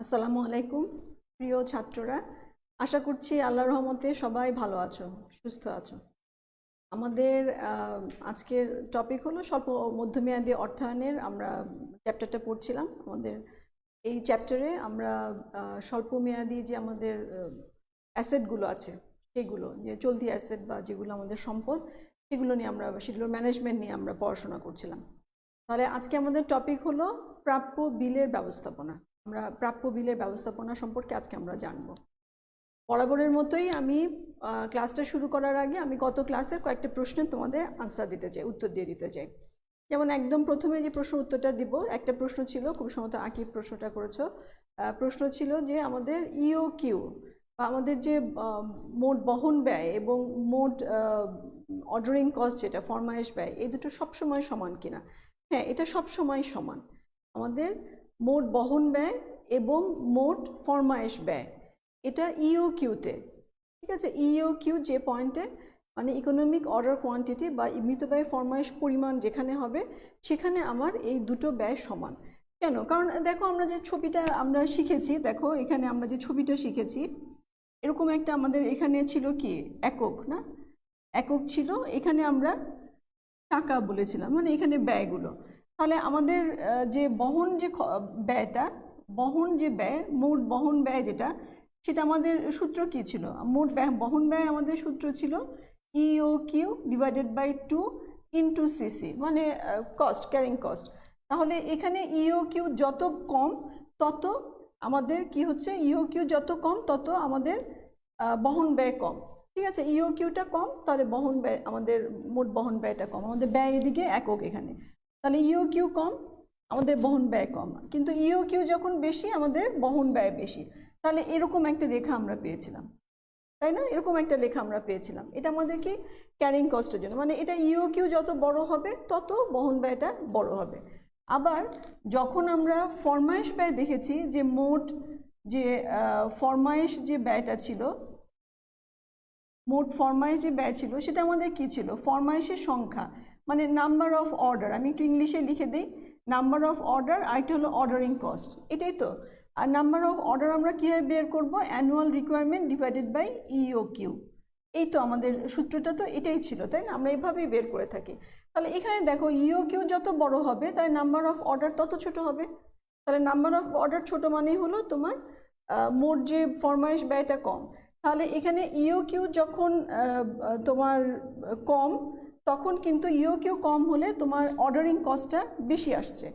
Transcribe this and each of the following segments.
আসসালামু আলাইকুম প্রিয় ছাত্ররা, আশা করছি আল্লাহর রহমতে সবাই ভালো আছো, সুস্থ আছো। আমাদের আজকের টপিক হলো স্বল্প মধ্যমেয়াদী অর্থায়নের। আমরা চ্যাপ্টারটা পড়ছিলাম। আমাদের এই চ্যাপ্টারে আমরা স্বল্প মেয়াদী যে আমাদের অ্যাসেটগুলো আছে, সেগুলো যে চলতি অ্যাসেট বা যেগুলো আমাদের সম্পদ, সেগুলোর ম্যানেজমেন্ট নিয়ে আমরা পড়াশোনা করছিলাম। তাহলে আজকে আমাদের টপিক হলো প্রাপ্য বিলের ব্যবস্থাপনা। আমরা প্রাপ্য বিলের ব্যবস্থাপনা সম্পর্কে আজকে আমরা জানব। বরাবরের মতোই আমি ক্লাসটা শুরু করার আগে আমি গত ক্লাসের কয়েকটা প্রশ্নের তোমাদের আনসার দিতে চাই, উত্তর দিয়ে দিতে চাই। যেমন একদম প্রথমে যে প্রশ্ন উত্তরটা দিব, একটা প্রশ্ন ছিল, খুব সম্ভবত আকিব প্রশ্নটা করেছো। প্রশ্ন ছিল যে আমাদের ইওকিউ বা আমাদের যে মোট বহন ব্যয় এবং মোট অর্ডারিং কস্ট, যেটা ফরমায়েশ ব্যয়, এই দুটো সবসময় সমান কিনা। হ্যাঁ, এটা সবসময় সমান। আমাদের মোট বহন ব্যয় এবং মোট ফরমায়েশ ব্যয়, এটা ইওকিউতে, ঠিক আছে। ইওকিউ যে পয়েন্টে, মানে ইকোনমিক অর্ডার কোয়ান্টিটি বা মিতব্যয় ফরমায়েশ পরিমাণ যেখানে হবে, সেখানে আমার এই দুটো ব্যয় সমান। কেন? কারণ দেখো, আমরা যে ছবিটা আমরা শিখেছি, দেখো এখানে আমরা যে ছবিটা শিখেছি, এরকম একটা আমাদের এখানে ছিল কি একক, না একক ছিল, এখানে আমরা টাকা বলেছিলাম, মানে এখানে ব্যয়গুলো। তাহলে আমাদের যে বহন যে ব্যয়টা, বহন যে ব্যয়, মোট বহন ব্যয় যেটা, সেটা আমাদের সূত্র কি ছিল? মোট বহন ব্যয় আমাদের সূত্র ছিল ইওকিউ ডিভাইডেড বাই 2 ইন্টু সিসি, মানে কস্ট, ক্যারিং কস্ট। তাহলে এখানে ইওকিউ যত কম তত আমাদের কি হচ্ছে, ইওকিউ যত কম তত আমাদের বহন ব্যয় কম, ঠিক আছে। ইওকিউটা কম, তাহলে বহন ব্যয়, আমাদের মোট বহন ব্যয়টা কম, আমাদের ব্যয় এদিকে একক এখানে। তাহলে ইওকিউ কম, আমাদের বহন ব্যয় কম, কিন্তু ইওকিউ যখন বেশি আমাদের বহন ব্যয় বেশি। তাহলে এরকম একটা রেখা আমরা পেয়েছিলাম, তাই না? এরকম একটা লেখা আমরা পেয়েছিলাম। এটা আমাদের কি ক্যারিং কস্টের জন্য, মানে এটা ইওকিউ যত বড় হবে তত বহন ব্যয়টা বড় হবে। আবার যখন আমরা ফরমায়েশ ব্যয় দেখেছি, যে মোট যে ফরমায়েশ যে ব্যয়টা ছিল, মোট ফরমায়েশ যে ব্যয় ছিল, সেটা আমাদের কি ছিল? ফরমায়েশের সংখ্যা, মানে নাম্বার অফ অর্ডার। আমি একটু ইংলিশে লিখে দিই, নাম্বার অফ অর্ডার, আরেকটা হলো অর্ডারিং কস্ট, এটাই তো। আর নাম্বার অফ অর্ডার আমরা কীভাবে বের করবো? Annual requirement divided by EOQ. এই তো আমাদের সূত্রটা তো এটাই ছিল, তাই না? আমরা এভাবেই বের করে থাকি। তাহলে এখানে দেখো, ইওকিউ যত বড় হবে তাই নাম্বার অফ অর্ডার তত ছোট হবে। তাহলে নাম্বার অফ অর্ডার ছোট মানেই হলো তোমার মোট যে ফরমায়েশ ব্যয়টা কম। তাহলে এখানে ইওকিউ যখন তোমার কম, তখন কিন্তু ইওকিউ কম হলে তোমার অর্ডারিং কস্টটা বেশি আসছে,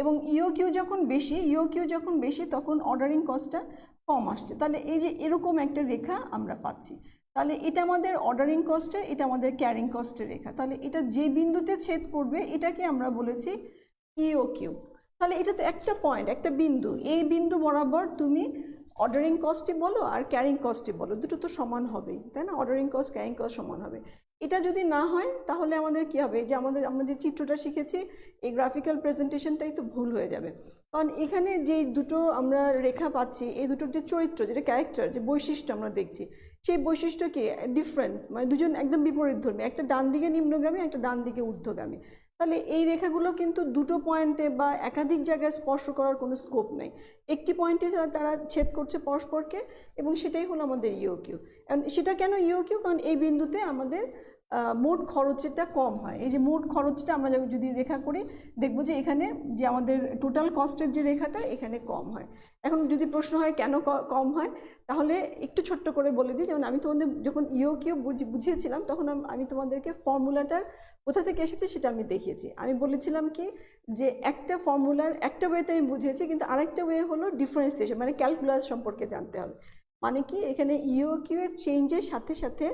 এবং ইওকিউ যখন বেশি তখন অর্ডারিং কস্টটা কম আসছে। তাহলে এই যে এরকম একটা রেখা আমরা পাচ্ছি। তাহলে এটা আমাদের অর্ডারিং কস্টের, এটা আমাদের ক্যারিং কস্টের রেখা। তাহলে এটা যে বিন্দুতে ছেদ করবে এটাকে আমরা বলেছি ইওকিউ। তাহলে এটা তো একটা পয়েন্ট, একটা বিন্দু, এই বিন্দু বরাবর তুমি অর্ডারিং কস্টই বলো আর ক্যারিং কস্টই বলো, দুটো তো সমান হবেই, তাই না? অর্ডারিং কস্ট, ক্যারিং কস্ট সমান হবে। এটা যদি না হয় তাহলে আমাদের কি হবে? যে আমরা যে চিত্রটা শিখেছি, এই গ্রাফিক্যাল প্রেজেন্টেশনটাই তো ভুল হয়ে যাবে। কারণ এখানে যে দুটো আমরা রেখা পাচ্ছি, এই দুটোর যে চরিত্র, যেটা ক্যারেক্টার, যে বৈশিষ্ট্য আমরা দেখছি, সেই বৈশিষ্ট্য কি ডিফারেন্ট, মানে দুজন একদম বিপরীতধর্মী, একটা ডান দিকে নিম্নগামী, একটা ডান দিকে ঊর্ধ্বগামী। তাহলে এই রেখাগুলো কিন্তু দুটো পয়েন্টে বা একাধিক জায়গায় স্পর্শ করার কোনো স্কোপ নেই, একটি পয়েন্টে তারা ছেদ করছে পরস্পরকে, এবং সেটাই হলো আমাদের ইওকিউ। সেটা কেন ইওকিউ? কারণ এই বিন্দুতে আমাদের মোট খরচটা কম হয়। এই যে মোট খরচটা আমরা যদি রেখা করি, দেখবো যে এখানে যে আমাদের টোটাল কস্টের যে রেখাটা, এখানে কম হয়। এখন যদি প্রশ্ন হয় কেন কম হয়, তাহলে একটু ছোট্ট করে বলে দিই। যেমন আমি তোমাদের যখন ইওকিউ বুঝিয়েছিলাম, তখন আমি তোমাদেরকে ফর্মুলাটার কোথা থেকে এসেছে সেটা আমি দেখিয়েছি। আমি বলেছিলাম কি, যে একটা ফর্মুলার একটা ওয়েতে আমি বুঝিয়েছি, কিন্তু আরেকটা ওয়ে হলো ডিফারেন্সিয়েশন, মানে ক্যালকুলাস সম্পর্কে জানতে হবে। মানে কি, এখানে ইওকিউ এর চেঞ্জের সাথে সাথে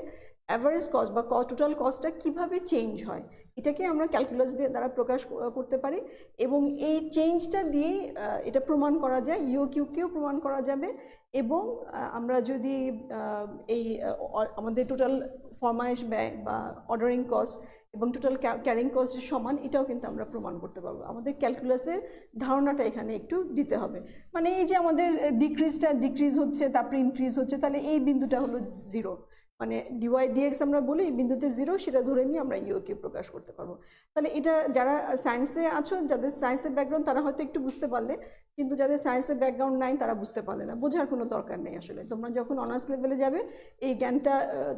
অ্যাভারেজ কস্ট বা টোটাল কস্টটা কীভাবে চেঞ্জ হয়, এটাকে আমরা ক্যালকুলাস দিয়ে দ্বারা প্রকাশ করতে পারি, এবং এই চেঞ্জটা দিয়েই এটা প্রমাণ করা যায়, ইওকিউকেও প্রমাণ করা যাবে। এবং আমরা যদি এই আমাদের টোটাল ফরমায়েশ ব্যয় বা অর্ডারিং কস্ট এবং টোটাল ক্যারিং কস্ট সমান, এটাও কিন্তু আমরা প্রমাণ করতে পারবো। আমাদের ক্যালকুলাসের ধারণাটা এখানে একটু দিতে হবে। মানে এই যে আমাদের ডিক্রিজ হচ্ছে, তারপরে ইনক্রিজ হচ্ছে, তাহলে এই বিন্দুটা হলো 0, মানে ডিওয়াই ডিএক্স আমরা বলি বিন্দুতে 0, সেটা ধরে নিয়ে আমরা ইউকে প্রকাশ করতে পারবো। তাহলে এটা যারা সায়েন্সে আছো, যাদের সায়েন্সের ব্যাকগ্রাউন্ড তারা হয়তো একটু বুঝতে পারলে, কিন্তু যাদের সায়েন্সের ব্যাকগ্রাউন্ড নাই তারা বুঝতে পারলে না। বোঝার কোনো দরকার নেই আসলে, তোমরা যখন অনার্স লেভেলে যাবে এই জ্ঞানটা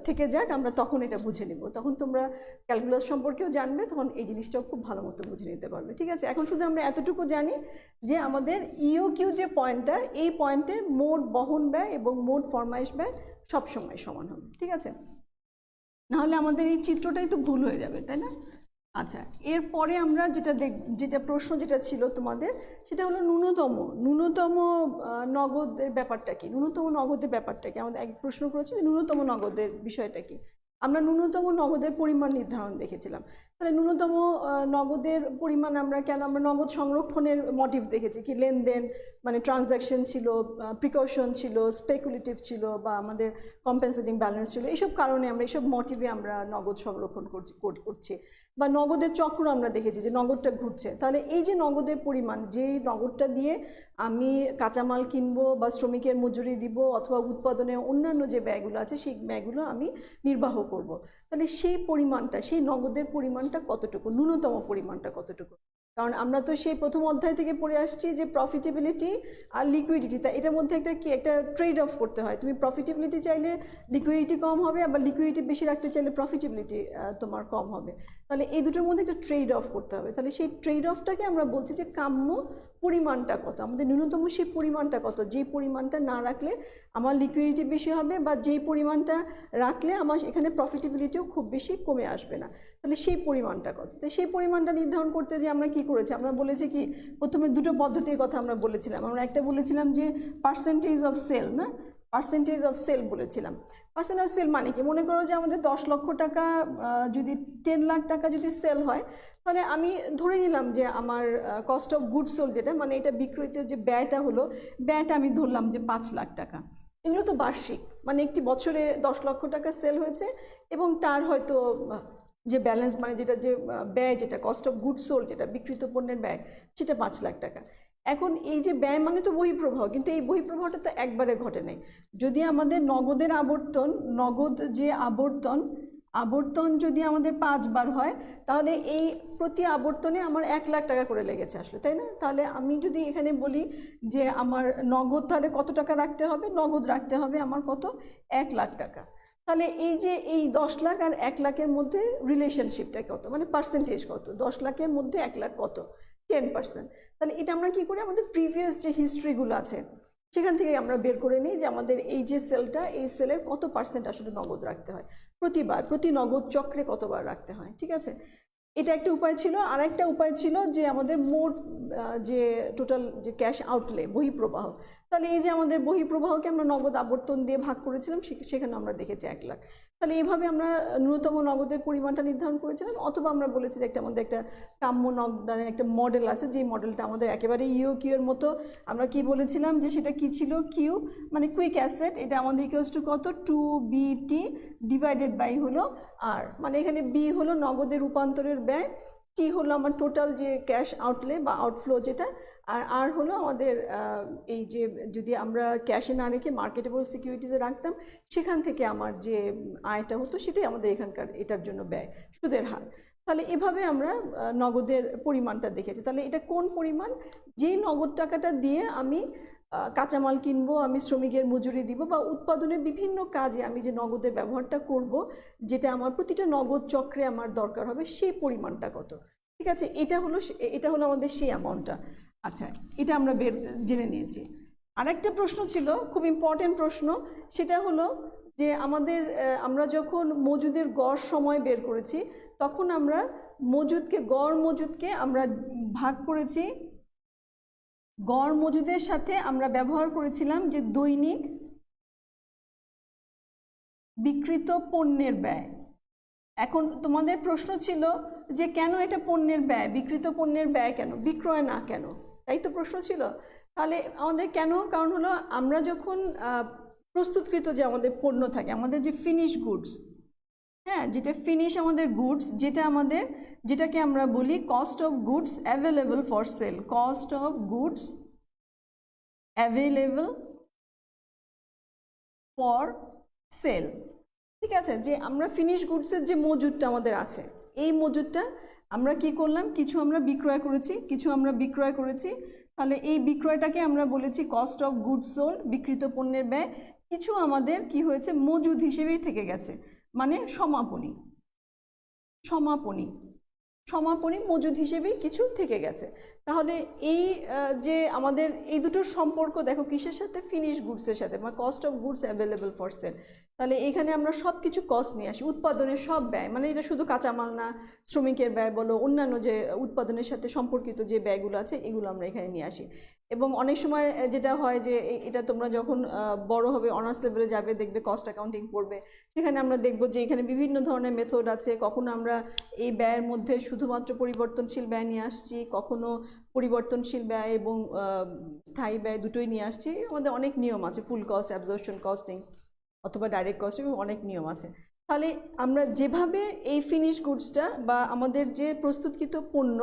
থেকে যাক, আমরা তখন এটা বুঝে নিব, তখন তোমরা ক্যালকুলাস সম্পর্কেও জানবে, তখন এই জিনিসটাও খুব ভালো মতো বুঝে নিতে পারবে। ঠিক আছে, এখন শুধু আমরা এতটুকু জানি যে আমাদের ইওকিউ যে পয়েন্টটা, এই পয়েন্টে মোট বহন ব্যয় এবং মোট ফরমাইশ ব্যয় সবসময় সমান হবে। ঠিক আছে, নাহলে আমাদের এই চিত্রটাই তো ভুল হয়ে যাবে, তাই না? আচ্ছা, এরপরে আমরা যেটা প্রশ্ন যেটা ছিল তোমাদের, সেটা হলো ন্যূনতম নগদের ব্যাপারটা কি। ন্যূনতম নগদের ব্যাপারটা কি আমাদের এক প্রশ্ন করেছে, যে ন্যূনতম নগদের বিষয়টা কি। আমরা ন্যূনতম নগদের পরিমাণ নির্ধারণ দেখেছিলাম। তাহলে ন্যূনতম নগদের পরিমাণ আমরা কেন, আমরা নগদ সংরক্ষণের মোটিভ দেখেছি কি, লেনদেন মানে ট্রানজ্যাকশন ছিল, প্রিকশন ছিল, স্পেকুলেটিভ ছিল, বা আমাদের কম্পেনসেটিং ব্যালেন্স ছিল। এইসব কারণে আমরা এইসব মোটিভে আমরা নগদ সংরক্ষণ করছি। বা নগদের চক্র আমরা দেখেছি যে নগদটা ঘুরছে। তাহলে এই যে নগদের পরিমাণ, যেই নগদটা দিয়ে আমি কাঁচামাল কিনবো বা শ্রমিকের মজুরি দিব অথবা উৎপাদনে অন্যান্য যে ব্যয়গুলো আছে সেই ব্যয়গুলো আমি নির্বাহ করব, তাহলে সেই পরিমাণটা, সেই নগদের পরিমাণটা কতটুকু, ন্যূনতম পরিমাণটা কতটুকু। কারণ আমরা তো সেই প্রথম অধ্যায় থেকে পড়ে আসছি যে প্রফিটেবিলিটি আর লিকুইডিটি, তা এটার মধ্যে একটা ট্রেড অফ করতে হয়। তুমি প্রফিটেবিলিটি চাইলে লিকুইডিটি কম হবে, আবার লিকুইডিটি বেশি রাখতে চাইলে প্রফিটেবিলিটি তোমার কম হবে। তাহলে এই দুটোর মধ্যে একটা ট্রেড অফ করতে হবে। তাহলে সেই ট্রেড অফটাকে আমরা বলছি যে কাম্য পরিমাণটা কত, আমাদের ন্যূনতম সেই পরিমাণটা কত, যেই পরিমাণটা না রাখলে আমার লিকুইডিটি বেশি হবে, বা যেই পরিমাণটা রাখলে আমার এখানে প্রফিটেবিলিটিও খুব বেশি কমে আসবে না। তাহলে সেই পরিমাণটা কত, তো সেই পরিমাণটা নির্ধারণ করতে যে আমরা কি করেছি, আমরা বলেছি কি, প্রথমে দুটো পদ্ধতির কথা আমরা বলেছিলাম। আমরা একটা বলেছিলাম যে পার্সেন্টেজ অফ সেল, না পার্সেন্টেজ অফ সেল বলেছিলাম। পার্সেন্ট অফ সেল মানে কি, মনে করো যে আমাদের 10 লক্ষ টাকা যদি 10 লাখ টাকা যদি সেল হয়, তাহলে আমি ধরে নিলাম যে আমার কস্ট অফ গুডস সোল্ড যেটা, মানে এটা বিক্রয়িত যে ব্যয়টা হলো, ব্যয়টা আমি ধরলাম যে 5 লাখ টাকা। এগুলো তো বার্ষিক, মানে একটি বছরে 10 লক্ষ টাকা সেল হয়েছে এবং তার হয়তো যে ব্যালেন্স মানে যেটা যে ব্যয়, যেটা কস্ট অফ গুডস সোল্ড, যেটা বিক্রিত পণ্যের ব্যয়, সেটা 5 লাখ টাকা। এখন এই যে ব্যয় মানে তো বহিঃপ্রবাহ, কিন্তু এই বহিঃপ্রবাহটা তো একবারে ঘটে নাই। যদি আমাদের নগদের আবর্তন, নগদ যে আবর্তন যদি আমাদের 5 বার হয়, তাহলে এই প্রতি আবর্তনে আমার 1 লাখ টাকা করে লেগেছে আসলে, তাই না? তাহলে আমি যদি এখানে বলি যে আমার নগদ তাহলে কত টাকা রাখতে হবে, নগদ রাখতে হবে আমার কত, 1 লাখ টাকা। তাহলে এই যে এই 10 লাখ আর 1 লাখের মধ্যে রিলেশনশিপটা কত, মানে পার্সেন্টেজ কত, 10 লাখের মধ্যে 1 লাখ কত, 10%। তাহলে এটা আমরা কি করি, আমাদের প্রিভিয়াস যে হিস্ট্রিগুলো আছে সেখান থেকে আমরা বের করে নিই যে আমাদের এই যে সেলটা, এই সেলের কত পার্সেন্ট আসলে নগদ রাখতে হয়, প্রতিবার প্রতি নগদ চক্রে কতবার রাখতে হয়। ঠিক আছে, এটা একটা উপায় ছিল। আর একটা উপায় ছিল যে আমাদের মোট যে টোটাল যে ক্যাশ আউটলে, বহিঃপ্রবাহ, তাহলে এই যে আমাদের বহিঃপ্রবাহকে আমরা নগদ আবর্তন দিয়ে ভাগ করেছিলাম, সেখানে আমরা দেখেছি 1 লাখ। তাহলে এইভাবে আমরা ন্যূনতম নগদের পরিমাণটা নির্ধারণ করেছিলাম। অথবা আমরা বলেছি যে আমাদের একটা কাম্য নগদানের একটা মডেল আছে, যে মডেলটা আমাদের একেবারে ইউকিউ এর মতো। আমরা কি বলেছিলাম যে সেটা কি ছিল, কিউ মানে কুইক অ্যাসেট, এটা আমাদের ইকুয়ালস টু কত, 2BT ডিভাইডেড বাই হলো আর, মানে এখানে বি হলো নগদের রূপান্তরের ব্যয়, টি হলো আমার টোটাল যে ক্যাশ আউটলে বা আউটফ্লো যেটা, আর হলো আমাদের এই যে যদি আমরা ক্যাশে না রেখে মার্কেটেবল সিকিউরিটিসে রাখতাম, সেখান থেকে আমার যে আয়টা হতো সেটাই আমাদের এখানকার এটার জন্য ব্যয়, সুদের হার। তাহলে এভাবে আমরা নগদের পরিমাণটা দেখেছি। তাহলে এটা কোন পরিমাণ, যেই নগদ টাকাটা দিয়ে আমি কাঁচামাল কিনবো, আমি শ্রমিকের মজুরি দিব, বা উৎপাদনের বিভিন্ন কাজে আমি যে নগদের ব্যবহারটা করব, যেটা আমার প্রতিটা নগদ চক্রে আমার দরকার হবে, সেই পরিমাণটা কত। ঠিক আছে, এটা হলো আমাদের সেই অ্যামাউন্টটা। আচ্ছা, এটা আমরা জেনে নিয়েছি। আরেকটা প্রশ্ন ছিল, খুব ইম্পর্টেন্ট প্রশ্ন, সেটা হলো যে আমরা যখন মজুদের গড় সময় বের করেছি, তখন আমরা গড় মজুদকে আমরা ভাগ করেছি, গড় মজুদের সাথে আমরা ব্যবহার করেছিলাম যে দৈনিক বিক্রিত পণ্যের ব্যয়। এখন তোমাদের প্রশ্ন ছিল যে কেন এটা পণ্যের ব্যয়, বিক্রিত পণ্যের ব্যয় কেন, বিক্রয় না কেন, তাই তো প্রশ্ন ছিল। তাহলে আমাদের কেন, কারণ হলো আমরা যখন প্রস্তুতকৃত যে আমাদের পণ্য থাকে, আমাদের যে ফিনিশ গুডস, হ্যাঁ, যেটা ফিনিশ আমাদের গুডস, যেটাকে আমরা বলি cost of goods available for sale, cost of goods available for sale. ঠিক আছে, যে আমরা ফিনিশ গুডসের যে মজুদটা আমাদের আছে, এই মজুদটা আমরা কি করলাম, কিছু আমরা বিক্রয় করেছি, কিছু আমরা বিক্রয় করেছি, তাহলে এই বিক্রয়টাকে আমরা বলেছি কস্ট অফ গুডস সোল্ড, বিক্রিত পণ্যের ব্যয়। কিছু আমাদের কি হয়েছে, মজুদ হিসেবেই থেকে গেছে, মানে সমাপনী, সমাপনী সমাপনী মজুদ হিসেবেই কিছু থেকে গেছে। তাহলে এই যে আমাদের এই দুটোর সম্পর্ক দেখো কিসের সাথে, ফিনিশ গুডসের সাথে, মানে cost of goods available for sale. তাহলে এখানে আমরা সব কিছু কস্ট নিয়ে আসি, উৎপাদনের সব ব্যয়, মানে এটা শুধু কাঁচামাল না, শ্রমিকের ব্যয় বলো, অন্যান্য যে উৎপাদনের সাথে সম্পর্কিত যে ব্যয়গুলো আছে এগুলো আমরা এখানে নিয়ে আসি। এবং অনেক সময় যেটা হয় যে এটা তোমরা যখন বড় হবে, অনার্স লেভেলে যাবে, দেখবে কস্ট অ্যাকাউন্টিং পড়বে, সেখানে আমরা দেখবো যে এখানে বিভিন্ন ধরনের মেথড আছে। কখনো আমরা এই ব্যয়ের মধ্যে শুধুমাত্র পরিবর্তনশীল ব্যয় নিয়ে আসছি, কখনো পরিবর্তনশীল ব্যয় এবং স্থায়ী ব্যয় দুটোই নিয়ে আসছি। আমাদের অনেক নিয়ম আছে, ফুল কস্ট, অ্যাবজর্পশন কস্টিং অথবা ডাইরেক্ট কস্টিং, অনেক নিয়ম আছে। তাহলে আমরা যেভাবে এই ফিনিশ গুডসটা বা আমাদের যে প্রস্তুতকৃত পণ্য,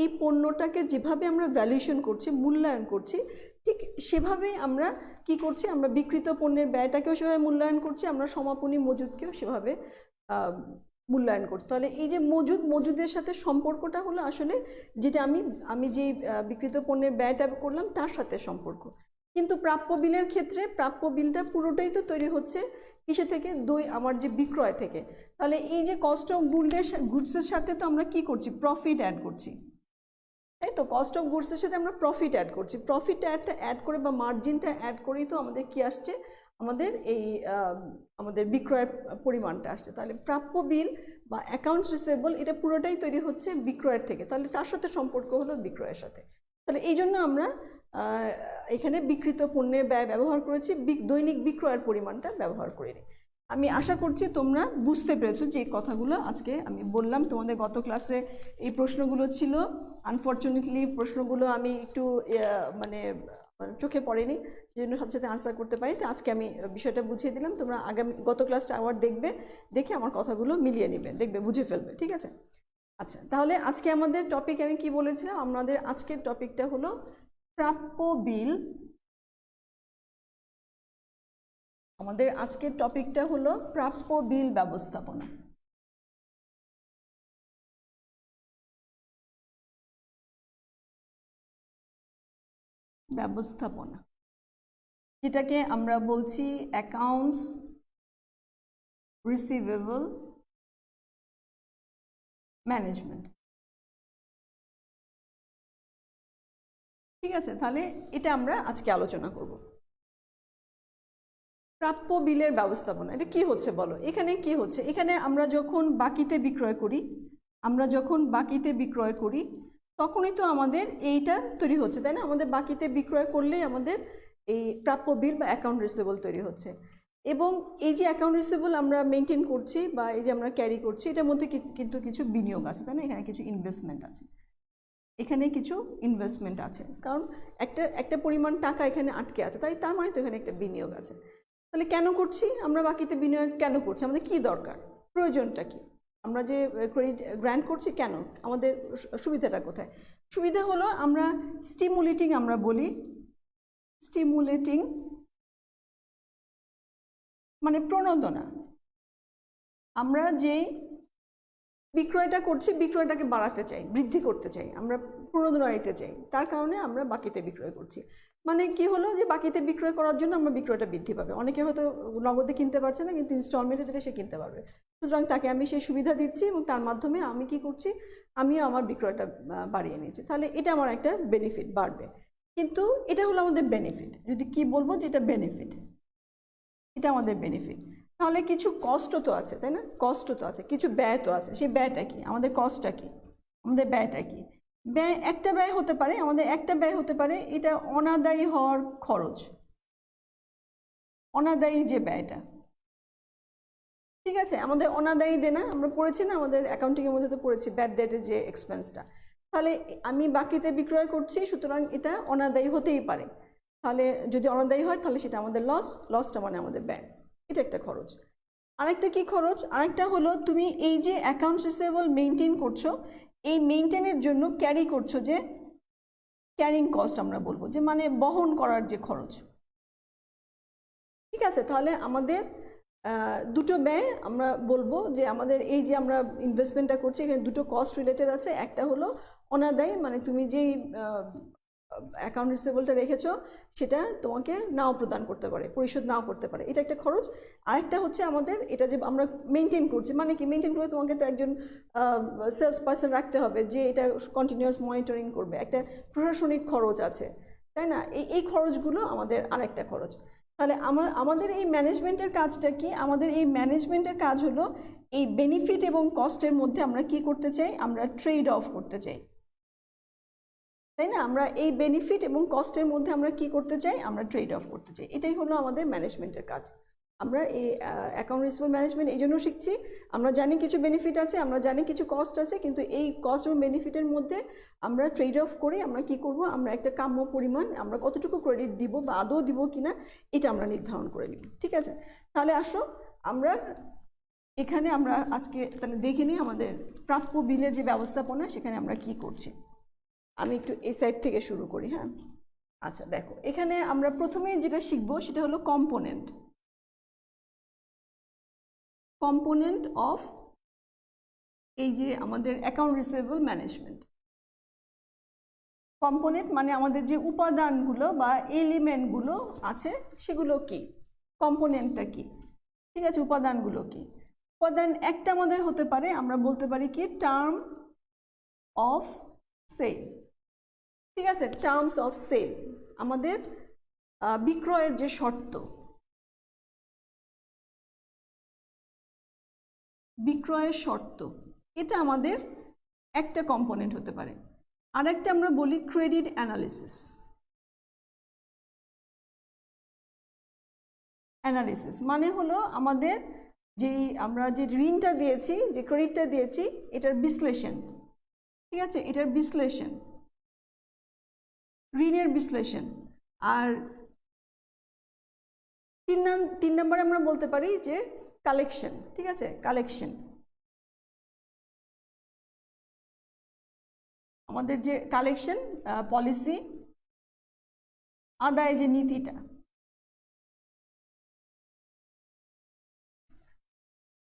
এই পণ্যটাকে যেভাবে আমরা ভ্যালুয়েশন করছি, মূল্যায়ন করছি, ঠিক সেভাবেই আমরা কি করছি, আমরা বিক্রিত পণ্যের ব্যয়টাকেও সেভাবে মূল্যায়ন করছি, আমরা সমাপনী মজুদকেও সেভাবে মূল্যায়ন করছি। তাহলে এই যে মজুদের সাথে সম্পর্কটা হলো আসলে যেটা আমি যে বিক্রিত পণ্যের ব্যয়টা করলাম তার সাথে সম্পর্ক। কিন্তু প্রাপ্য বিলের ক্ষেত্রে প্রাপ্য বিলটা পুরোটাই তো তৈরি হচ্ছে কিসে থেকে, আমার যে বিক্রয় থেকে। তাহলে এই যে কস্ট অফ গুডসের সাথে তো আমরা কি করছি, প্রফিট অ্যাড করছি, তাই তো। কস্ট অফ গুডসের সাথে আমরা প্রফিট অ্যাড করছি, প্রফিট অ্যাড করে বা মার্জিনটা অ্যাড করেই তো আমাদের কি আসছে, আমাদের এই আমাদের বিক্রয়ের পরিমাণটা আসছে। তাহলে প্রাপ্য বিল বা অ্যাকাউন্টস রিসিভেবল এটা পুরোটাই তৈরি হচ্ছে বিক্রয়ের থেকে, তাহলে তার সাথে সম্পর্ক হলো বিক্রয়ের সাথে। তাহলে এই জন্য আমরা এখানে বিক্রিত পণ্যের ব্যয় ব্যবহার করেছি, দৈনিক বিক্রয়ের পরিমাণটা ব্যবহার করিনি। আমি আশা করছি তোমরা বুঝতে পেরেছো যে কথাগুলো আজকে আমি বললাম। তোমাদের গত ক্লাসে এই প্রশ্নগুলো ছিল, আনফর্চুনেটলি প্রশ্নগুলো আমি একটু মানে চোখে পড়েনি, সেই জন্য সাথে সাথে আনসার করতে পারি। তো আজকে আমি বিষয়টা বুঝিয়ে দিলাম, তোমরা গত ক্লাসটা আবার দেখবে, দেখে আমার কথাগুলো মিলিয়ে নেবে, দেখবে বুঝে ফেলবে, ঠিক আছে। আচ্ছা, তাহলে আজকে আমাদের টপিক আমি কি বলেছিলাম, আমাদের আজকের টপিকটা হলো প্রাপ্য বিল। আমাদের আজকের টপিকটা হলো প্রাপ্য বিল ব্যবস্থাপনা। ব্যবস্থাপনা যেটাকে আমরা বলছি অ্যাকাউন্টস রিসিভেবল ম্যানেজমেন্ট, ঠিক আছে। তাহলে এটা আমরা আজকে আলোচনা করব। প্রাপ্য বিলের ব্যবস্থাপনা এটা কি হচ্ছে বলো, এখানে কি হচ্ছে, এখানে আমরা যখন বাকিতে বিক্রয় করি, তখনই তো আমাদের এইটা তৈরি হচ্ছে, তাই না। আমাদের বাকিতে বিক্রয় করলেই আমাদের এই প্রাপ্য বিল বা অ্যাকাউন্ট রিসিভেবল তৈরি হচ্ছে। এবং এই যে অ্যাকাউন্ট রিসিভেবল আমরা মেনটেন করছি বা এই যে আমরা ক্যারি করছি, এটার মধ্যে কিন্তু কিছু বিনিয়োগ আছে, তাই না। এখানে কিছু ইনভেস্টমেন্ট আছে, কারণ একটা পরিমাণ টাকা এখানে আটকে আছে, তাই তার মানে তো এখানে একটা বিনিয়োগ আছে। তাহলে কেন করছি আমরা বাকিতে বিনিয়োগ, কেন করছি, আমাদের কি দরকার, প্রয়োজনটা কি, আমরা যে ক্রেডিট গ্র্যান্ট করছি কেন, আমাদের সুবিধাটা কোথায়। সুবিধা হলো আমরা আমরা বলি স্টিমুলেটিং মানে প্রণোদনা। আমরা যেই বিক্রয়টা করছি, বিক্রয়টাকে বাড়াতে চাই, বৃদ্ধি করতে চাই, আমরা প্রণোদনা দিতে চাই, তার কারণে আমরা বাকিতে বিক্রয় করছি। মানে কি হলো যে বাকিতে বিক্রয় করার জন্য আমরা বিক্রয়টা বৃদ্ধি পাবে। অনেকে হয়তো নগদে কিনতে পারছে না, কিন্তু ইনস্টলমেন্টে দিলে সে কিনতে পারবে, সুতরাং তাকে আমি সেই সুবিধা দিচ্ছি এবং তার মাধ্যমে আমি কি করছি, আমিও আমার বিক্রয়টা বাড়িয়ে নিয়েছি। তাহলে এটা আমার একটা বেনিফিট বাড়বে। কিন্তু এটা হলো আমাদের বেনিফিট, যদি কি বলবো যে এটা বেনিফিট, এটা আমাদের বেনিফিট। তাহলে কিছু কষ্ট তো আছে, তাই না, কষ্ট তো আছে, কিছু ব্যয় তো আছে। সেই ব্যয়টা কি, আমাদের কস্টটা কি, আমাদের ব্যয়টা কি। একটা ব্যয় হতে পারে এটা অনাদায়ী হওয়ার খরচ, অনাদায়ী যে ব্যয়টা, ঠিক আছে। আমাদের অনাদায়ী দেনা আমরা পড়েছি না, আমাদের অ্যাকাউন্টিংয়ের মধ্যে তো পড়েছি ব্যাড ডেটের যে এক্সপেন্সটা। তাহলে আমি বাকিতে বিক্রয় করছি, সুতরাং এটা অনাদায়ী হতেই পারে। তাহলে যদি অনাদায়ী হয় তাহলে সেটা আমাদের লসটা মানে আমাদের ব্যয়, এটা একটা খরচ। আরেকটা কি খরচ, আরেকটা হলো তুমি এই যে অ্যাকাউন্টস রিসিভেবল মেনটেন করছো, এই মেনটেনের জন্য ক্যারি করছো যে ক্যারিং কস্ট আমরা বলবো, যে মানে বহন করার যে খরচ, ঠিক আছে। তাহলে আমাদের দুটো ব্যয় আমরা বলবো যে আমাদের এই যে আমরা ইনভেস্টমেন্টটা করছি এখানে দুটো কস্ট রিলেটেড আছে। একটা হলো অনাদায়, মানে তুমি যেই অ্যাকাউন্ট রিসিভেবলটা রেখেছো সেটা তোমাকে নাও প্রদান করতে পারে, পরিশোধ নাও করতে পারে, এটা একটা খরচ। আরেকটা হচ্ছে আমাদের এটা যে আমরা মেনটেন করছি, মানে কি মেনটেন করে তোমাকে তো একজন সেলস পার্সন রাখতে হবে যে এটা কন্টিনিউয়াস মনিটরিং করবে, একটা প্রশাসনিক খরচ আছে, তাই না? এই খরচগুলো আমাদের আরেকটা খরচ। তাহলে আমাদের এই ম্যানেজমেন্টের কাজটা কি? আমাদের এই ম্যানেজমেন্টের কাজ হলো এই বেনিফিট এবং কস্টের মধ্যে আমরা কি করতে চাই? আমরা ট্রেড অফ করতে চাই, তাই না? আমরা এই বেনিফিট এবং কস্টের মধ্যে আমরা কি করতে চাই? আমরা ট্রেড অফ করতে চাই। এটাই হলো আমাদের ম্যানেজমেন্টের কাজ। আমরা এই অ্যাকাউন্ট রিসিভেবল ম্যানেজমেন্ট এই জন্য শিখছি, আমরা জানি কিছু বেনিফিট আছে, আমরা জানি কিছু কস্ট আছে, কিন্তু এই কস্ট এবং বেনিফিটের মধ্যে আমরা ট্রেড অফ করে আমরা কি করব? আমরা একটা কাম্য পরিমাণ আমরা কতটুকু ক্রেডিট দিব বা আদৌ দিব কিনা এটা আমরা নির্ধারণ করে নিব। ঠিক আছে, তাহলে আসো আমরা এখানে আমরা আজকে তাহলে দেখে নিই আমাদের প্রাপ্য বিলের যে ব্যবস্থাপনা সেখানে আমরা কি করছি। আমি একটু এই সাইড থেকে শুরু করি। হ্যাঁ, আচ্ছা দেখো, এখানে আমরা প্রথমে যেটা শিখবো সেটা হলো কম্পোনেন্ট অফ এই যে আমাদের অ্যাকাউন্ট রিসিভেবল ম্যানেজমেন্ট। কম্পোনেন্ট মানে আমাদের যে উপাদানগুলো বা এলিমেন্টগুলো আছে সেগুলো কি, কম্পোনেন্টটা কি, ঠিক আছে, উপাদানগুলো কি। উপাদান একটা আমাদের হতে পারে, আমরা বলতে পারি কি টার্ম অফ সেল, ঠিক আছে, টার্মস অফ সেল, আমাদের বিক্রয়ের যে শর্ত, বিক্রয়ের শর্ত, এটা আমাদের একটা কম্পোনেন্ট হতে পারে। আরেকটা আমরা বলি ক্রেডিট অ্যানালিসিস। মানে হলো আমাদের যেই আমরা যে ঋণটা দিয়েছি, যে ক্রেডিটটা দিয়েছি, এটার বিশ্লেষণ, ঠিক আছে, এটার বিশ্লেষণ, ঋণের বিশ্লেষণ। আর তিন নম্বরে আমরা বলতে পারি যে কালেকশন, ঠিক আছে, কালেকশন, আমাদের যে কালেকশন পলিসি, আদায় যে নীতিটা,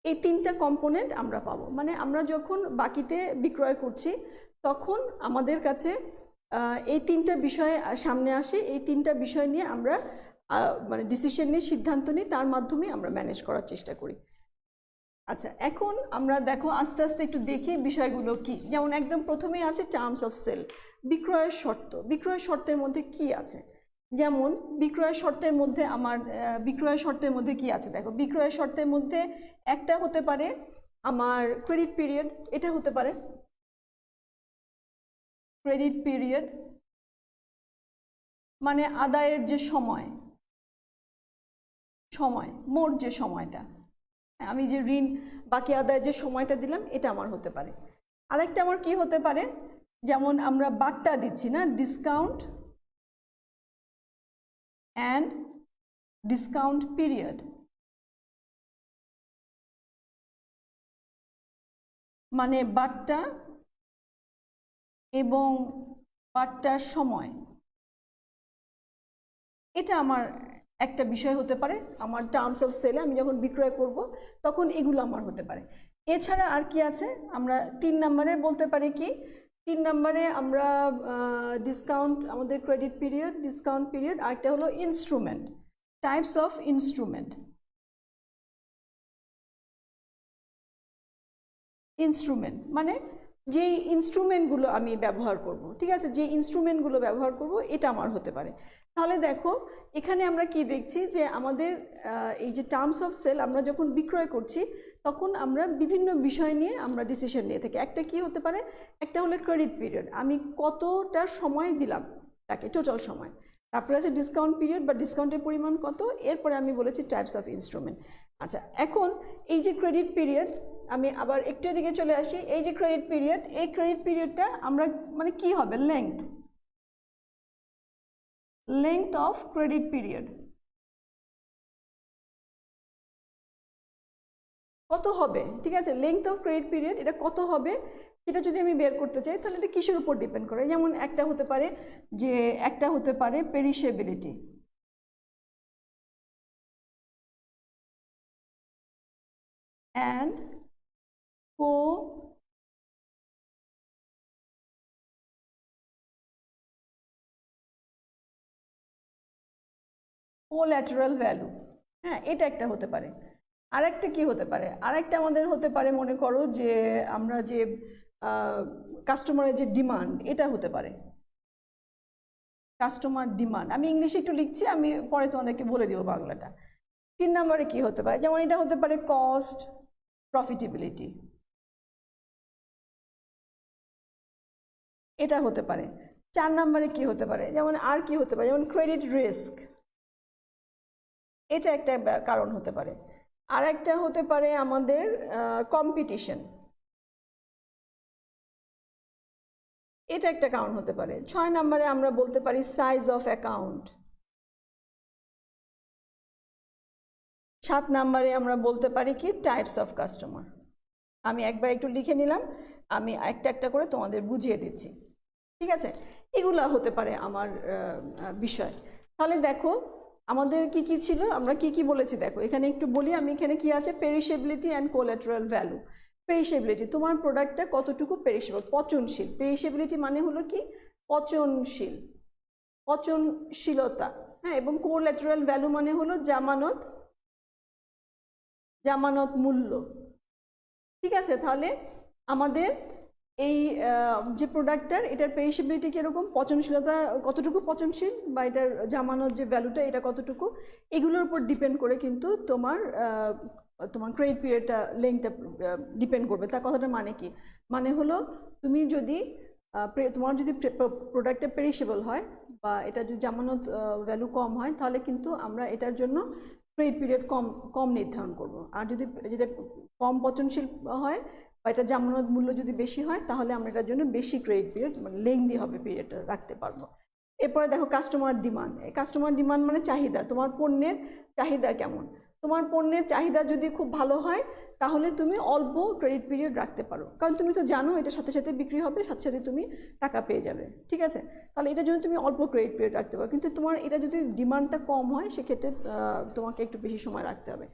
এই তিনটা কম্পোনেন্ট আমরা পাবো। মানে আমরা যখন বাকিতে বিক্রয় করছি তখন আমাদের কাছে এই তিনটা বিষয় সামনে আসে, এই তিনটা বিষয় নিয়ে আমরা মানে ডিসিশন নিয়ে সিদ্ধান্ত নিই, তার মাধ্যমে আমরা ম্যানেজ করার চেষ্টা করি। আচ্ছা, এখন আমরা দেখো আস্তে আস্তে একটু দেখি বিষয়গুলো কি। যেমন একদম প্রথমেই আছে টার্মস অফ সেল, বিক্রয়ের শর্ত। বিক্রয় শর্তের মধ্যে কি আছে? যেমন বিক্রয় শর্তের মধ্যে আমার বিক্রয় শর্তের মধ্যে কি আছে দেখো, বিক্রয় শর্তের মধ্যে একটা হতে পারে আমার ক্রেডিট পিরিয়ড, এটা হতে পারে ক্রেডিট পিরিয়ড, মানে আদায়ের যে সময়, মোট যে সময়টা, আমি যে ঋণ বাকি আদায়ের যে সময়টা দিলাম এটা আমার হতে পারে। আরেকটা আমার কি হতে পারে, যেমন আমরা বাট্টা দিচ্ছি না, ডিসকাউন্ট অ্যান্ড ডিসকাউন্ট পিরিয়ড, মানে বাট্টা এবং বাট্টার সময়, এটা আমার একটা বিষয় হতে পারে আমার টার্মস অফ সেলে। আমি যখন বিক্রয় করব তখন এগুলো আমার হতে পারে। এছাড়া আর কি আছে, আমরা 3 নম্বরে বলতে পারি কি, 3 নম্বরে আমরা ডিসকাউন্ট, আমাদের ক্রেডিট পিরিয়ড, ডিসকাউন্ট পিরিয়ড। আরেকটা হলো instrument, types of instrument. Instrument মানে যেই ইনস্ট্রুমেন্টগুলো আমি ব্যবহার করব, ঠিক আছে, যে ইনস্ট্রুমেন্টগুলো ব্যবহার করব এটা আমার হতে পারে। তাহলে দেখো এখানে আমরা কি দেখছি যে আমাদের এই যে টার্মস অফ সেল আমরা যখন বিক্রয় করছি তখন আমরা বিভিন্ন বিষয় নিয়ে আমরা ডিসিশন নিয়ে থাকি। একটা কি হতে পারে, একটা হলো ক্রেডিট পিরিয়ড, আমি কতটা সময় দিলাম তাকে, টোটাল সময়। তারপরে আছে ডিসকাউন্ট পিরিয়ড বা ডিসকাউন্টের পরিমাণ কত, এরপরে আমি বলেছি টাইপস অফ ইনস্ট্রুমেন্ট। আচ্ছা, এখন এই যে ক্রেডিট পিরিয়ড, আমি আবার একটু এদিকে চলে আসি। এই যে ক্রেডিট পিরিয়ড, এই ক্রেডিট পিরিয়ডটা আমরা মানে কি হবে, লেংথ অফ ক্রেডিট পিরিয়ড কত হবে, ঠিক আছে, লেংথ অফ ক্রেডিট পিরিয়ড এটা কত হবে সেটা যদি আমি বের করতে চাই তাহলে এটা কিসের উপর ডিপেন্ড করে। যেমন একটা হতে পারে পেরিশেবিলিটি, অ্যান্ড কোল্যাটারাল ভ্যালু। হ্যাঁ, এটা একটা হতে পারে। আরেকটা কি হতে পারে? আরেকটা আমাদের হতে পারে, মনে করো যে আমরা যে কাস্টমারের যে ডিমান্ড, এটা হতে পারে কাস্টমার ডিমান্ড। আমি ইংলিশে একটু লিখছি, আমি পরে তোমাদেরকে বলে দিব বাংলাটা। 3 নম্বরে কি হতে পারে? যেমন এটা হতে পারে কস্ট, প্রফিটেবিলিটি, এটা হতে পারে। 4 নম্বরে কি হতে পারে? যেমন আর কি হতে পারে? যেমন ক্রেডিট রিস্ক, এটা একটা কারণ হতে পারে। আর একটা হতে পারে আমাদের কম্পিটিশন, এটা একটা কারণ হতে পারে। 6 নম্বরে আমরা বলতে পারি সাইজ অফ অ্যাকাউন্ট। 7 নম্বরে আমরা বলতে পারি কি টাইপস অফ কাস্টমার। আমি একবার একটু লিখে নিলাম, আমি একটা একটা করে তোমাদের বুঝিয়ে দিচ্ছি, ঠিক আছে? এগুলা হতে পারে আমার বিষয়। তাহলে দেখো আমাদের কি কি ছিল, আমরা কি কি বলেছি দেখো এখানে একটু বলি। আমি এখানে কি আছে? Perishability and collateral value. Perishability, তোমার প্রোডাক্টটা কতটুকু পেরিশেবল, পচনশীল। পেরিশেবিলিটি মানে হলো কি? পচনশীল, পচনশীলতা। হ্যাঁ, এবং কোল্যাটারাল ভ্যালু মানে হলো জামানত, জামানত মূল্য। ঠিক আছে, তাহলে আমাদের এই যে প্রোডাক্টটার, এটার পেরিশেবিলিটি কীরকম, পচনশীলতা কতটুকু পচনশীল, বা এটার জামানত যে ভ্যালুটা এটা কতটুকু, এগুলোর উপর ডিপেন্ড করে কিন্তু তোমার তোমার ক্রেডিট পিরিয়ডটা লেংথটা ডিপেন্ড করবে। তার কথাটা মানে কি? মানে হলো তুমি যদি তোমার যদি প্রোডাক্টটা পেরিশেবল হয় বা এটা যদি জামানত ভ্যালু কম হয়, তাহলে কিন্তু আমরা এটার জন্য ক্রেডিট পিরিয়ড কম নির্ধারণ করব। আর যদি যেটা কম পচনশীল হয় বা এটা জামানত মূল্য যদি বেশি হয়, তাহলে আমরা এটার জন্য বেশি ক্রেডিট পিরিয়ড, মানে লেংদি হবে পিরিয়ডটা, রাখতে পারবো। এরপরে দেখো কাস্টমার ডিমান্ড। কাস্টমার ডিমান্ড মানে চাহিদা, তোমার পণ্যের চাহিদা কেমন। তোমার পণ্যের চাহিদা যদি খুব ভালো হয়, তাহলে তুমি অল্প ক্রেডিট পিরিয়ড রাখতে পারো, কারণ তুমি তো জানো এটা সাথে সাথে বিক্রি হবে, সাথে সাথে তুমি টাকা পেয়ে যাবে, ঠিক আছে? তাহলে এটার জন্য তুমি অল্প ক্রেডিট পিরিয়ড রাখতে পারো। কিন্তু তোমার এটা যদি ডিমান্ডটা কম হয়, সেক্ষেত্রে তোমাকে একটু বেশি সময় রাখতে হবে।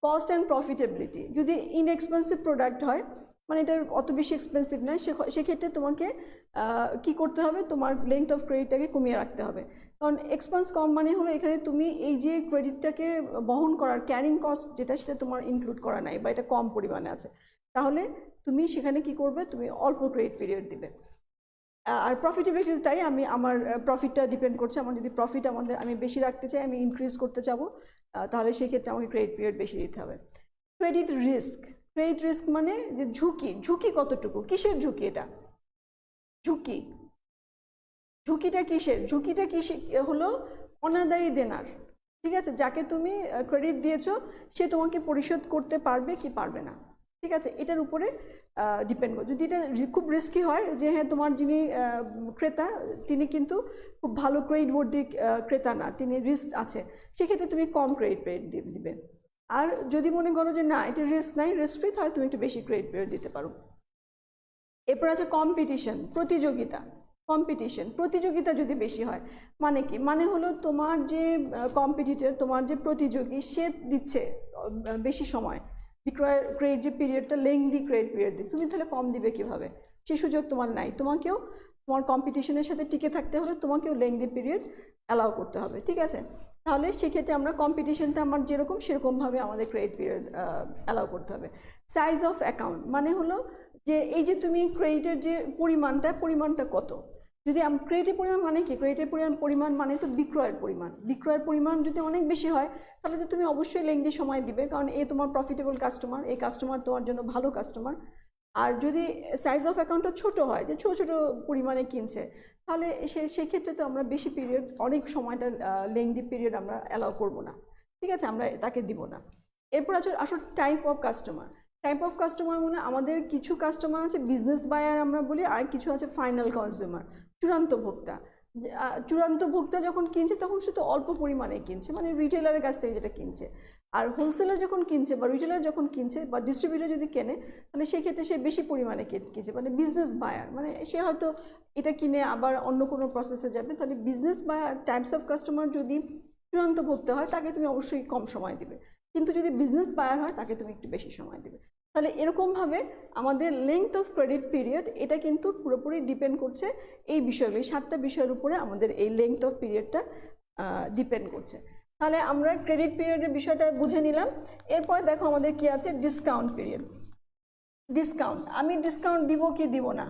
কস্ট অ্যান্ড প্রফিটেবিলিটি, যদি ইনএক্সপেন্সিভ প্রোডাক্ট হয়, মানে এটা অত বেশি এক্সপেন্সিভ নয়, সেক্ষেত্রে তোমাকে কি করতে হবে? তোমার লেংথ অফ ক্রেডিটটাকে কমিয়ে রাখতে হবে। কারণ এক্সপেন্স কম মানে হলো এখানে তুমি এই যে ক্রেডিটটাকে বহন করার ক্যারিং কস্ট যেটা, সেটা তোমার ইনক্লুড করা নাই বা এটা কম পরিমাণে আছে। তাহলে তুমি সেখানে কি করবে? তুমি অল্প ক্রেডিট পিরিয়ড দিবে। আর প্রফিটেবিলিটি তাই, আমি আমার প্রফিটটা ডিপেন্ড করছে। আমার যদি প্রফিট আমি বেশি রাখতে চাই, আমি ইনক্রিজ করতে চাবো, তাহলে সেক্ষেত্রে আমাকে ক্রেডিট পিরিয়ড বেশি দিতে হবে। ক্রেডিট রিস্ক, ক্রেডিট রিস্ক মানে যে ঝুঁকি, ঝুঁকি কতটুকু, কিসের ঝুঁকি এটা? ঝুঁকিটা কিসের? ঝুঁকিটা হলো অনাদায়ী দেনার, ঠিক আছে? যাকে তুমি ক্রেডিট দিয়েছো, সে তোমাকে পরিশোধ করতে পারবে কি পারবে না, ঠিক আছে? এটার উপরে ডিপেন্ড করে। যদি এটা খুব রিস্কি হয়, যে হ্যাঁ তোমার যিনি ক্রেতা, তিনি কিন্তু খুব ভালো ক্রেডিট বর্তি ক্রেতা না, তিনি রিস্ক আছে, সেক্ষেত্রে তুমি কম ক্রেডিট পিরিয়ড দিবে। আর যদি মনে করো যে না এটা রিস্ক নাই, রিস্ক ফ্রি, তাহলে তুমি একটু বেশি ক্রেডিট পিরিয়ড দিতে পারো। এরপর আছে কম্পিটিশন, প্রতিযোগিতা। প্রতিযোগিতা যদি বেশি হয় মানে কি? মানে হলো তোমার যে কম্পিটিটর, তোমার যে প্রতিযোগী, সে দিচ্ছে বেশি সময় বিক্রয়ের ক্রেডিট যে পিরিয়ডটা, লেংদি ক্রেডিট পিরিয়ড দিচ্ছে, তুমি তাহলে কম দিবে কিভাবে? সে সুযোগ তোমার নাই। তোমাকেও তোমার কম্পিটিশনের সাথে টিকে থাকতে হলে তোমাকেও লেংদি পিরিয়ড অ্যালাউ করতে হবে, ঠিক আছে? তাহলে সেক্ষেত্রে আমরা কম্পিটিশনটা আমার যেরকম, সেরকমভাবে আমাদের ক্রেডিট পিরিয়ড অ্যালাউ করতে হবে। সাইজ অফ অ্যাকাউন্ট মানে হলো যে এই যে তুমি ক্রেডিটের যে পরিমাণটা কত। যদি ক্রেডিটের পরিমাণ মানে কি? ক্রেডিটের পরিমাণ মানে তো বিক্রয়ের পরিমাণ যদি অনেক বেশি হয়, তাহলে তো তুমি অবশ্যই লেংদি সময় দিবে, কারণ এ তোমার প্রফিটেবল কাস্টমার, এই কাস্টমার তোমার জন্য ভালো কাস্টমার। আর যদি সাইজ অফ অ্যাকাউন্টটা ছোটো হয়, যে ছোটো ছোটো পরিমাণে কিনছে, তাহলে সেক্ষেত্রে তো আমরা বেশি পিরিয়ড, অনেক সময়টা লেংদি পিরিয়ড আমরা অ্যালাউ করবো না, ঠিক আছে? আমরা তাকে দিব না। এরপর আসলে টাইপ অফ কাস্টমার মানে আমাদের কিছু কাস্টমার আছে বিজনেস বায়ার আমরা বলি, আর কিছু আছে ফাইনাল কনজিউমার, চূড়ান্ত ভোক্তা যখন কিনছে তখন সে তো অল্প পরিমাণে কিনছে, মানে রিটেলারের কাছ থেকে যেটা কিনছে। আর হোলসেলার যখন কিনছে বা রিটেলার যখন কিনছে বা ডিস্ট্রিবিউটর যদি কেনে, তাহলে সেক্ষেত্রে সে বেশি পরিমাণে কিনছে, মানে বিজনেস বায়ার, মানে সে হয়তো এটা কিনে আবার অন্য কোনো প্রসেসে যাবে। তাহলে business buyer types of customer যদি চূড়ান্ত ভোক্তা হয়, তাকে তুমি অবশ্যই কম সময় দিবে। কিন্তু যদি বিজনেস বায়ার হয় তাকে তুমি একটু বেশি সময় দেবে। তাহলে এরকমভাবে আমাদের লেংথ অফ ক্রেডিট পিরিয়ড এটা কিন্তু পুরোপুরি ডিপেন্ড করছে এই বিষয়গুলি, 7টা বিষয়ের উপরে আমাদের এই লেংথ অফ পিরিয়ডটা ডিপেন্ড করছে। তাহলে আমরা ক্রেডিট পিরিয়ডের বিষয়টা বুঝে নিলাম। এরপরে দেখো আমাদের কি আছে, ডিসকাউন্ট পিরিয়ড। ডিসকাউন্ট, আমি ডিসকাউন্ট দিব কি দিব না,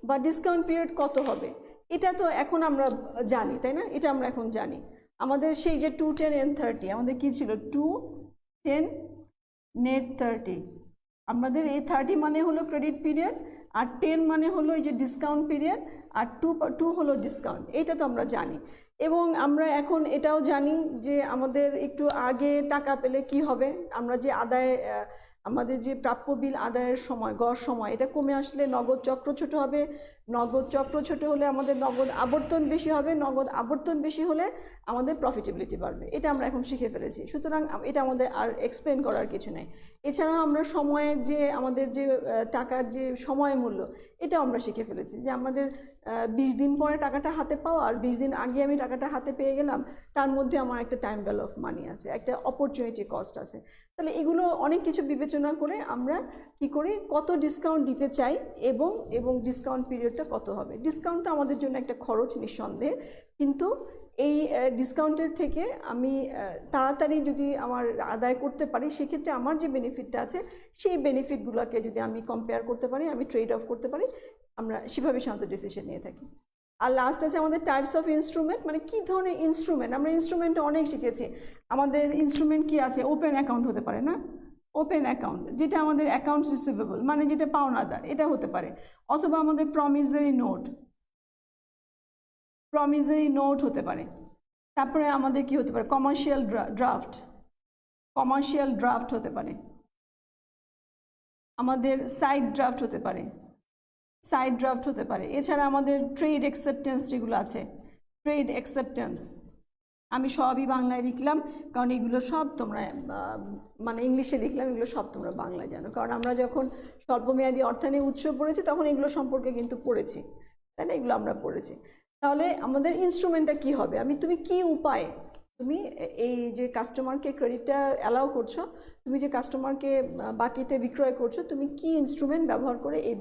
বা ডিসকাউন্ট পিরিয়ড কত হবে, এটা তো এখন আমরা জানি, তাই না? এটা আমরা এখন জানি। আমাদের সেই যে 2, 10 and 30 আমাদের কি ছিল, 2, 10, net 30। আমাদের এই 30 মানে হলো ক্রেডিট পিরিয়ড, আর 10 মানে হলো এই যে ডিসকাউন্ট পিরিয়ড, আর 2 হলো ডিসকাউন্ট। এটা তো আমরা জানি। এবং আমরা এখন এটাও জানি যে আমাদের একটু আগে টাকা পেলে কি হবে, আমরা যে আদায় আমাদের যে প্রাপ্য বিল আদায়ের সময়, গড় সময়, এটা কমে আসলে নগদ চক্র ছোট হবে, নগদ চক্র ছোট হলে আমাদের নগদ আবর্তন বেশি হবে, নগদ আবর্তন বেশি হলে আমাদের প্রফিটেবিলিটি বাড়বে। এটা আমরা এখন শিখে ফেলেছি, সুতরাং এটা আমাদের আর এক্সপ্লেন করার কিছু নেই। এছাড়াও আমরা সময়ের যে আমাদের যে টাকার যে সময় মূল্য, এটাও আমরা শিখে ফেলেছি, যে আমাদের 20 দিন পরে টাকাটা হাতে পাওয়া আর 20 দিন আগে আমি টাকাটা হাতে পেয়ে গেলাম, তার মধ্যে আমার একটা টাইম ভ্যালু অফ মানি আছে, একটা অপরচুনিটি কস্ট আছে। তাহলে এগুলো অনেক কিছু বিবেচনা করে আমরা কি করি, কত ডিসকাউন্ট দিতে চাই এবং ডিসকাউন্ট পিরিয়ডটা কত হবে। ডিসকাউন্ট তো আমাদের জন্য একটা খরচ নিঃসন্দেহে, কিন্তু এই ডিসকাউন্টের থেকে আমি তাড়াতাড়ি যদি আমার আদায় করতে পারি, সেক্ষেত্রে আমার যে বেনিফিটটা আছে সেই বেনিফিটগুলোকে যদি আমি কম্পেয়ার করতে পারি, আমি ট্রেড অফ করতে পারি, আমরা সেভাবে সাধারণত ডিসিশন নিয়ে থাকি। আর লাস্ট আছে আমাদের টাইপস অফ ইনস্ট্রুমেন্ট, মানে কী ধরনের ইনস্ট্রুমেন্ট। আমরা ইনস্ট্রুমেন্টটা অনেক শিখেছি। আমাদের ইনস্ট্রুমেন্ট কি আছে, ওপেন অ্যাকাউন্ট হতে পারে না, ওপেন অ্যাকাউন্ট যেটা আমাদের অ্যাকাউন্টস রিসিভেবল, মানে যেটা পাওনাদার, এটা হতে পারে। অথবা আমাদের প্রমিসারি নোট হতে পারে। তারপরে আমাদের কি হতে পারে, কমার্শিয়াল ড্রাফট হতে পারে, আমাদের সাইড ড্রাফট হতে পারে। এছাড়া আমাদের ট্রেড অ্যাকসেপ্টেন্স যেগুলো আছে, ট্রেড অ্যাকসেপ্টেন্স আমি সবই বাংলায় লিখলাম, কারণ এগুলো সব তোমরা মানে ইংলিশে লিখলাম, এগুলো সব তোমরা বাংলায় জানো, কারণ আমরা যখন স্বল্পমেয়াদী অর্থায়নের উৎস পড়েছি তখন এগুলো সম্পর্কে কিন্তু পড়েছি, তাই না? এগুলো আমরা পড়েছি। তাহলে আমাদের ইনস্ট্রুমেন্টটা কি হবে, তুমি কি উপায়ে তুমি এই যে কাস্টমারকে ক্রেডিটটা অ্যালাউ করছো, তুমি যে কাস্টমারকে বাকিতে বিক্রয় করছো, তুমি কি ইনস্ট্রুমেন্ট ব্যবহার করে এই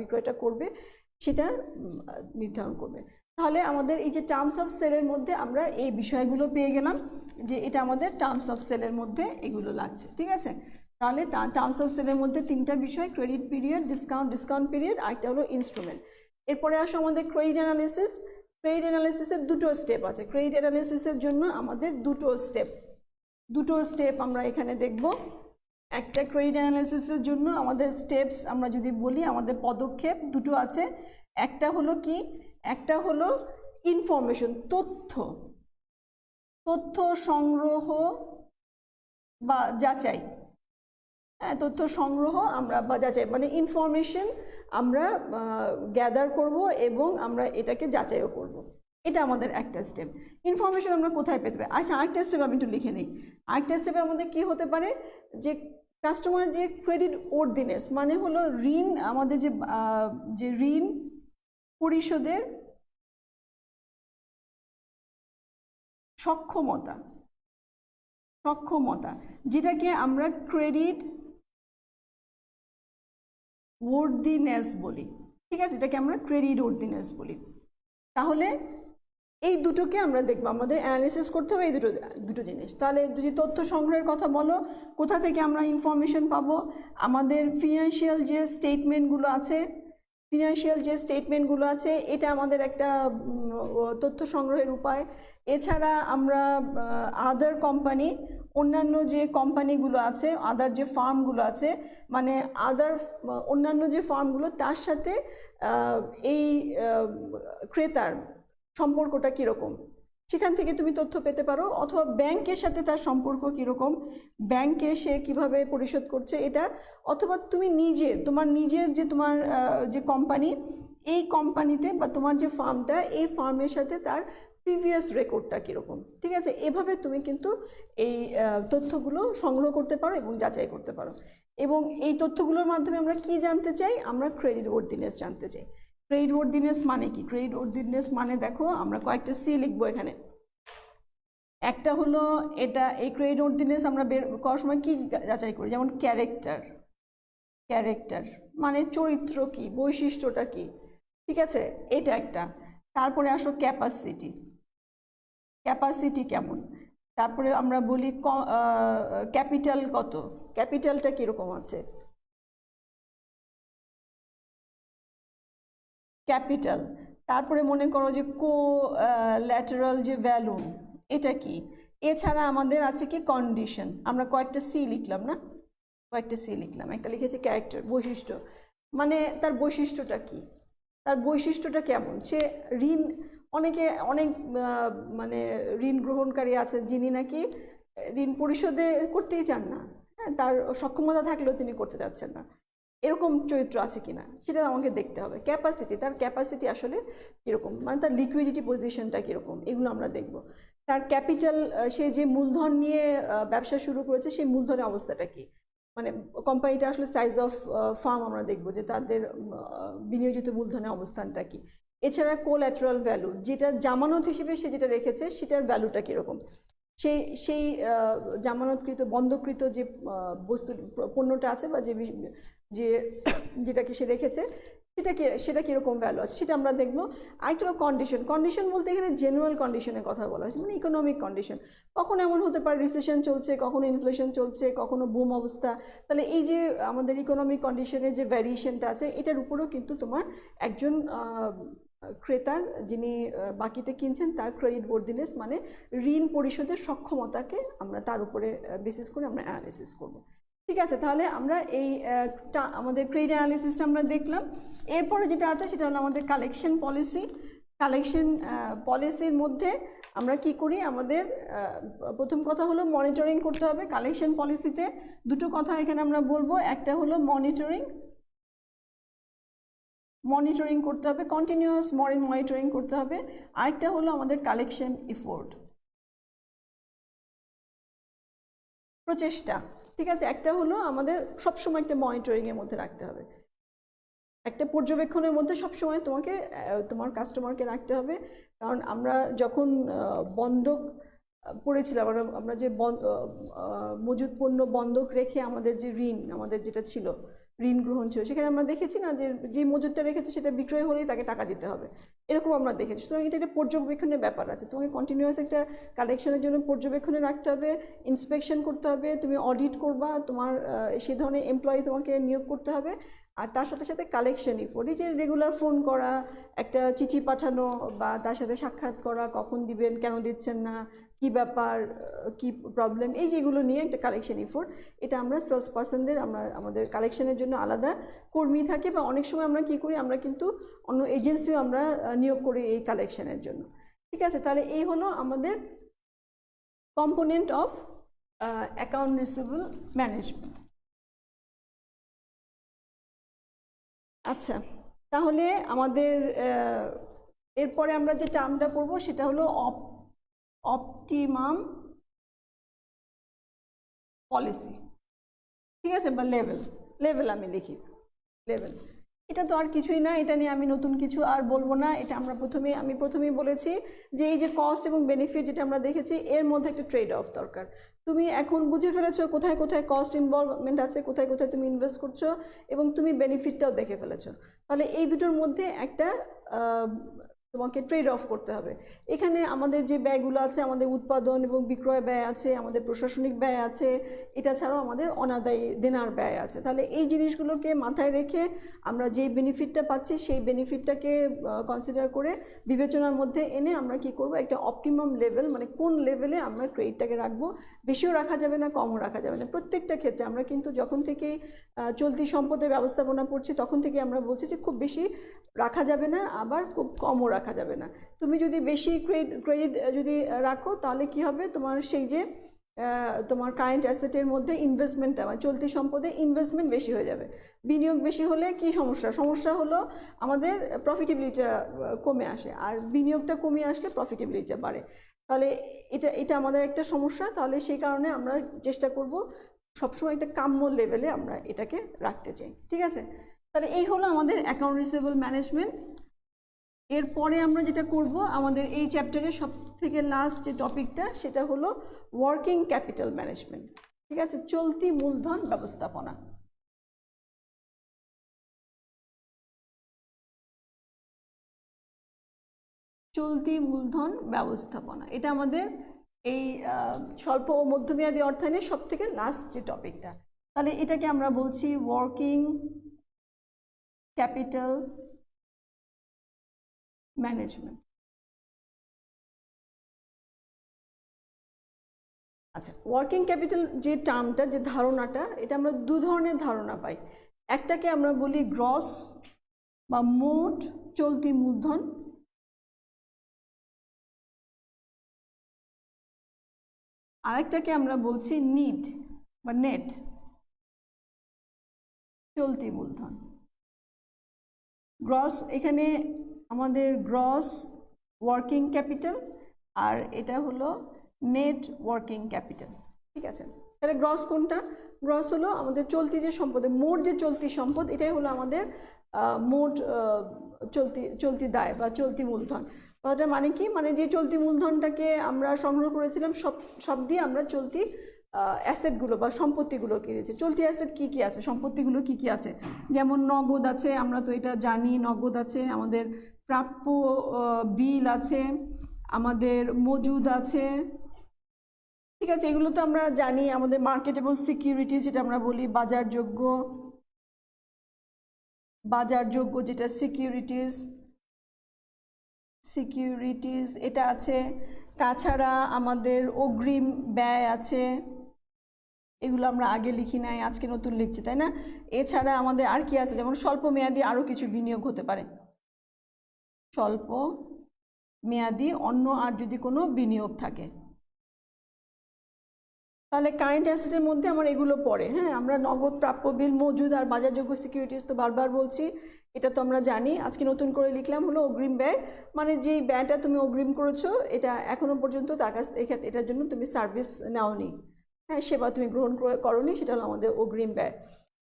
বিক্রয়টা করবে সেটা নির্ধারণ করবে। তাহলে আমাদের এই যে টার্মস অফ সেলের মধ্যে আমরা এই বিষয়গুলো পেয়ে গেলাম, যে এটা আমাদের টার্মস অফ সেলের মধ্যে এগুলো লাগছে, ঠিক আছে? তাহলে টার্মস অফ সেলের মধ্যে 3টা বিষয়, ক্রেডিট পিরিয়ড, ডিসকাউন্ট পিরিয়ড, আর একটা হলো ইনস্ট্রুমেন্ট। এরপরে আসো আমাদের ক্রেডিট অ্যানালিসিস। ক্রেডিট অ্যানালিসিসের 2টো স্টেপ আছে। ক্রেডিট অ্যানালিসিসের জন্য আমাদের 2টো স্টেপ আমরা এখানে দেখব। একটা ক্রেডিট অ্যানালিসিসের জন্য আমাদের স্টেপস আমরা যদি বলি, আমাদের পদক্ষেপ 2টো আছে। একটা হলো কি, একটা হলো ইনফরমেশন, তথ্য সংগ্রহ বা যাচাই। হ্যাঁ, তথ্য সংগ্রহ আমরা বা যাচাই, মানে ইনফরমেশন আমরা গ্যাদার করব এবং আমরা এটাকে যাচাইও করব। এটা আমাদের একটা স্টেপ। ইনফরমেশন আমরা কোথায় পেতে পারি? আচ্ছা, আরেকটা স্টেপ আমি একটু লিখে নিই। আরেকটা স্টেপে আমাদের কি হতে পারে, যে কাস্টমার যে ক্রেডিট ওর্দিনেস, মানে হলো ঋণ, আমাদের যে ঋণ পরিশোধের সক্ষমতা, যেটাকে আমরা ক্রেডিট ওর্দিনেস বলি, ঠিক আছে? এটাকে আমরা ক্রেডিট ওর্দিনেস বলি। তাহলে এই দুটোকে আমরা দেখবো, আমাদের অ্যানালিসিস করতে হবে এই দুটো জিনিস। তাহলে যদি তথ্য সংগ্রহের কথা বলো, কোথা থেকে আমরা ইনফরমেশন পাবো? আমাদের ফিনান্সিয়াল যে স্টেটমেন্টগুলো আছে, এটা আমাদের একটা তথ্য সংগ্রহের উপায়। এছাড়া আমরা আদার কোম্পানি, অন্যান্য যে কোম্পানিগুলো আছে, আদার যে ফার্মগুলো আছে, মানে অন্যান্য যে ফার্মগুলো, তার সাথে এই ক্রেতার সম্পর্কটা কীরকম, সেখান থেকে তুমি তথ্য পেতে পারো। অথবা ব্যাংকের সাথে তার সম্পর্ক কীরকম, ব্যাংকে সে কীভাবে পরিশোধ করছে এটা। অথবা তুমি তোমার যে কোম্পানি, এই কোম্পানিতে বা তোমার যে ফার্মটা, এই ফার্মের সাথে তার প্রিভিয়াস রেকর্ডটা কীরকম, ঠিক আছে? এভাবে তুমি কিন্তু এই তথ্যগুলো সংগ্রহ করতে পারো এবং যাচাই করতে পারো। এবং এই তথ্যগুলোর মাধ্যমে আমরা কি জানতে চাই? আমরা ক্রেডিট ওর্দিনেস জানতে চাই। ক্রেডিট ওর্দিনেস মানে কি? ক্রেডিট ওর্দিনেস মানে দেখো, আমরা কয়েকটা সি লিখবো এখানে। একটা হলো এটা এই ক্রেডিট ওয়ার্থিনেস আমরা বের করার সময় কি যাচাই করি, যেমন ক্যারেক্টার, ক্যারেক্টার মানে চরিত্র কি, বৈশিষ্ট্যটা কি, ঠিক আছে, এটা একটা। তারপরে আসো ক্যাপাসিটি, ক্যাপাসিটি কেমন। তারপরে আমরা বলি ক্যাপিটাল কত, ক্যাপিটালটা কীরকম আছে, ক্যাপিটাল। তারপরে মনে করো যে ল্যাটারাল যে ভ্যালু, এটা কি। এছাড়া আমাদের আছে কি কন্ডিশন, আমরা কয়েকটা সি লিখলাম না, কয়েকটা সি লিখলাম, একটা লিখেছি ক্যারেক্টার, বৈশিষ্ট্য, মানে তার বৈশিষ্ট্যটা কি, তার বৈশিষ্ট্যটা কেমন। সে ঋণ, অনেক মানে ঋণ গ্রহণকারী আছে যিনি নাকি ঋণ পরিশোধে করতেই চান না, হ্যাঁ, তার সক্ষমতা থাকলেও তিনি করতে চাচ্ছেন না, এরকম চরিত্র আছে কিনা সেটা আমাকে দেখতে হবে। ক্যাপাসিটি, তার ক্যাপাসিটি আসলে কীরকম, মানে তার লিকুইডিটি পজিশনটা কীরকম, এগুলো আমরা দেখব। তার ক্যাপিটাল, সে যে মূলধন নিয়ে ব্যবসা শুরু করেছে সেই মূলধনের অবস্থাটা কি, মানে কোম্পানিটা আসলে সাইজ অফ ফার্ম আমরা দেখব যে তাদের বিনিয়োজিত মূলধনের অবস্থানটা কি। এছাড়া কোল্যাটারাল ভ্যালু, যেটা জামানত হিসেবে সে যেটা রেখেছে সেটার ভ্যালুটা কীরকম, সেই জামানতকৃত বন্ধকৃত যে বস্তু পণ্যটা আছে বা যেটাকে সে রেখেছে সেটা কীরকম ভ্যালু আছে সেটা আমরা দেখবো। আরেকটা হলো কন্ডিশন, কন্ডিশন বলতে এখানে জেনারেল কন্ডিশনের কথা বলা হয়েছে, মানে ইকোনমিক কন্ডিশন। কখনো এমন হতে পারে রিসেশন চলছে, কখনো ইনফ্লেশন চলছে, কখনো বুম অবস্থা, তাহলে এই যে আমাদের ইকোনমিক কন্ডিশনের যে ভ্যারিয়েশনটা আছে এটার উপরেও কিন্তু তোমার একজন ক্রেতার যিনি বাকিতে কিনছেন তার ক্রেডিট ওয়ার্থিনেস মানে ঋণ পরিশোধের সক্ষমতাকে আমরা তার উপরে বেসিস করে আমরা অ্যানালিসিস করব। ঠিক আছে, তাহলে আমরা এই আমাদের ক্রেডিট অ্যানালিসিসটা আমরা দেখলাম। এরপরে যেটা আছে সেটা হলো আমাদের কালেকশন পলিসি। কালেকশন পলিসির মধ্যে আমরা কি করি, আমাদের প্রথম কথা হলো মনিটরিং করতে হবে। কালেকশন পলিসিতে দুটো কথা এখানে আমরা বলবো, একটা হলো মনিটরিং করতে হবে, কন্টিনিউয়াস মনিটরিং করতে হবে। আরেকটা হলো আমাদের কালেকশন এফোর্ট, প্রচেষ্টা। ঠিক আছে, একটা হলো আমাদের সবসময় একটা মনিটরিংয়ের মধ্যে রাখতে হবে, একটা পর্যবেক্ষণের মধ্যে সবসময় তোমাকে তোমার কাস্টমারকে রাখতে হবে। কারণ আমরা যখন বন্ধক পড়েছিলাম, আমরা যে মজুত পণ্য বন্ধক রেখে আমাদের যে ঋণ, আমাদের যেটা ছিল ঋণ গ্রহণ ছিল, সেখানে আমরা দেখেছি না যে মজুতটা রেখেছে সেটা বিক্রয় হলেই তাকে টাকা দিতে হবে, এরকম আমরা দেখেছি। সুতরাং এটা একটা পর্যবেক্ষণের ব্যাপার আছে, তোমাকে কন্টিনিউয়াস একটা কালেকশনের জন্য পর্যবেক্ষণে রাখতে হবে, ইন্সপেকশন করতে হবে, তুমি অডিট করবা, তোমার সে ধরনের এমপ্লয়ি তোমাকে নিয়োগ করতে হবে। আর তার সাথে সাথে কালেকশন এফোর্ট, এই যে রেগুলার ফোন করা, একটা চিঠি পাঠানো বা তার সাথে সাক্ষাৎ করা, কখন দিবেন, কেন দিচ্ছেন না, কি ব্যাপার, কি প্রবলেম, এই যেগুলো নিয়ে একটা কালেকশন এফোর্ট। এটা আমরা সেলস পার্সনদের, আমাদের কালেকশনের জন্য আলাদা কর্মী থাকে, বা অনেক সময় আমরা কি করি, আমরা কিন্তু অন্য এজেন্সিও আমরা নিয়োগ করি এই কালেকশনের জন্য। ঠিক আছে, তাহলে এই হলো আমাদের component of account receivable management. আচ্ছা, তাহলে আমাদের এরপরে আমরা যে টার্মটা করব সেটা হলো অপটিমাম পলিসি। ঠিক আছে, বা লেভেল আমি লিখি, লেভেল। এটা তো আর কিছুই না, এটা নিয়ে আমি নতুন কিছু আর বলবো না। এটা আমি প্রথমেই বলেছি যে এই যে কস্ট এবং বেনিফিট যেটা আমরা দেখেছি, এর মধ্যে একটা ট্রেড অফ দরকার। তুমি এখন বুঝে ফেলেছো কোথায় কোথায় কস্ট ইনভলভমেন্ট আছে, কোথায় কোথায় তুমি ইনভেস্ট করছো, এবং তুমি বেনিফিটটাও দেখে ফেলেছো। তাহলে এই দুটোর মধ্যে একটা তোমাকে ট্রেড অফ করতে হবে। এখানে আমাদের যে ব্যয়গুলো আছে, আমাদের উৎপাদন এবং বিক্রয় ব্যয় আছে, আমাদের প্রশাসনিক ব্যয় আছে, এটা ছাড়াও আমাদের অনাদায়ী দেনার ব্যয় আছে। তাহলে এই জিনিসগুলোকে মাথায় রেখে আমরা যেই বেনিফিটটা পাচ্ছি সেই বেনিফিটটাকে কনসিডার করে বিবেচনার মধ্যে এনে আমরা কি করব, একটা অপটিমাম লেভেল, মানে কোন লেভেলে আমরা ক্রেডিটটাকে রাখবো, বেশিও রাখা যাবে না, কমও রাখা যাবে না। প্রত্যেকটা ক্ষেত্রে আমরা কিন্তু যখন থেকেই চলতি সম্পদের ব্যবস্থাপনা পড়ছি তখন থেকে আমরা বলছি যে খুব বেশি রাখা যাবে না, আবার খুব কমও রাখা যাবে না। তুমি যদি বেশি ক্রেডিট যদি রাখো তাহলে কি হবে, তোমার সেই যে তোমার কারেন্ট অ্যাসেটের মধ্যে ইনভেস্টমেন্টটা, মানে চলতি সম্পদে ইনভেস্টমেন্ট বেশি হয়ে যাবে। বিনিয়োগ বেশি হলে কি সমস্যা হলো আমাদের প্রফিটেবিলিটিটা কমে আসে, আর বিনিয়োগটা কমে আসলে প্রফিটেবিলিটিটা বাড়ে। তাহলে এটা আমাদের একটা সমস্যা। তাহলে সেই কারণে আমরা চেষ্টা করব সবসময় একটা কাম্য লেভেলে আমরা এটাকে রাখতে চাই। ঠিক আছে, তাহলে এই হলো আমাদের অ্যাকাউন্ট রিসিভেবল ম্যানেজমেন্ট। এরপরে আমরা যেটা করব, আমাদের এই চ্যাপ্টারের সব থেকে লাস্ট যে টপিকটা সেটা হলো ওয়ার্কিং ক্যাপিটাল ম্যানেজমেন্ট। ঠিক আছে, চলতি মূলধন ব্যবস্থাপনা। চলতি মূলধন ব্যবস্থাপনা এটা আমাদের এই স্বল্প ও মধ্যমেয়াদী অর্থায়নের সব থেকে লাস্ট যে টপিকটা। তাহলে এটাকে আমরা বলছি ওয়ার্কিং ক্যাপিটাল ম্যানেজমেন্ট। আচ্ছা, ওয়ার্কিং ক্যাপিটাল যে টার্মটা, যে ধারণাটা, এটা আমরা দু ধরনের ধারণা পাই। একটাকে আমরা বলি গ্রস বা মোট চলতি মূলধন, আরেকটাকে আমরা বলছি নিট বা নেট চলতি মূলধন। গ্রস, এখানে আমাদের গ্রস ওয়ার্কিং ক্যাপিটাল, আর এটা হলো নেট ওয়ার্কিং ক্যাপিটাল। ঠিক আছে, তাহলে গ্রস কোনটা? গ্রস হলো আমাদের চলতি যে সম্পদ, মোট যে চলতি সম্পদ, এটাই হলো আমাদের মোট চলতি দায় বা চলতি মূলধন। কথাটা মানে কি? মানে যে চলতি মূলধনটাকে আমরা সংগ্রহ করেছিলাম সব দিয়ে আমরা চলতি অ্যাসেটগুলো বা সম্পত্তিগুলো কিনেছি। চলতি অ্যাসেট কি কি আছে, সম্পত্তিগুলো কি কি আছে? যেমন নগদ আছে, আমরা তো এটা জানি, নগদ আছে, আমাদের প্রাপ্য বিল আছে, আমাদের মজুদ আছে। ঠিক আছে, এগুলো তো আমরা জানি। আমাদের মার্কেটেবল সিকিউরিটিজ যেটা আমরা বলি, বাজারযোগ্য যেটা সিকিউরিটিজ এটা আছে। তাছাড়া আমাদের অগ্রিম ব্যয় আছে, এগুলো আমরা আগে লিখি নাই, আজকে নতুন লিখছি, তাই না? এছাড়া আমাদের আর কি আছে? যেমন স্বল্প মেয়াদী আরও কিছু বিনিয়োগ হতে পারে, স্বল্প মেয়াদী অন্য আর যদি কোনো বিনিয়োগ থাকে, তাহলে কারেন্ট অ্যাসেটের মধ্যে আমার এগুলো পড়ে। হ্যাঁ, আমরা নগদ, প্রাপ্য বিল, মজুদ আর বাজারযোগ্য সিকিউরিটিজ তো বারবার বলছি, এটা তো আমরা জানি। আজকে নতুন করে লিখলাম হলো অগ্রিম ব্যয়, মানে যেই ব্যয়টা তুমি অগ্রিম করেছো, এটা এখনো পর্যন্ত তার কাছ এটার জন্য তুমি সার্ভিস নাওনি, হ্যাঁ, সেবা তুমি গ্রহণ করোনি, সেটা হলো আমাদের অগ্রিম ব্যয়।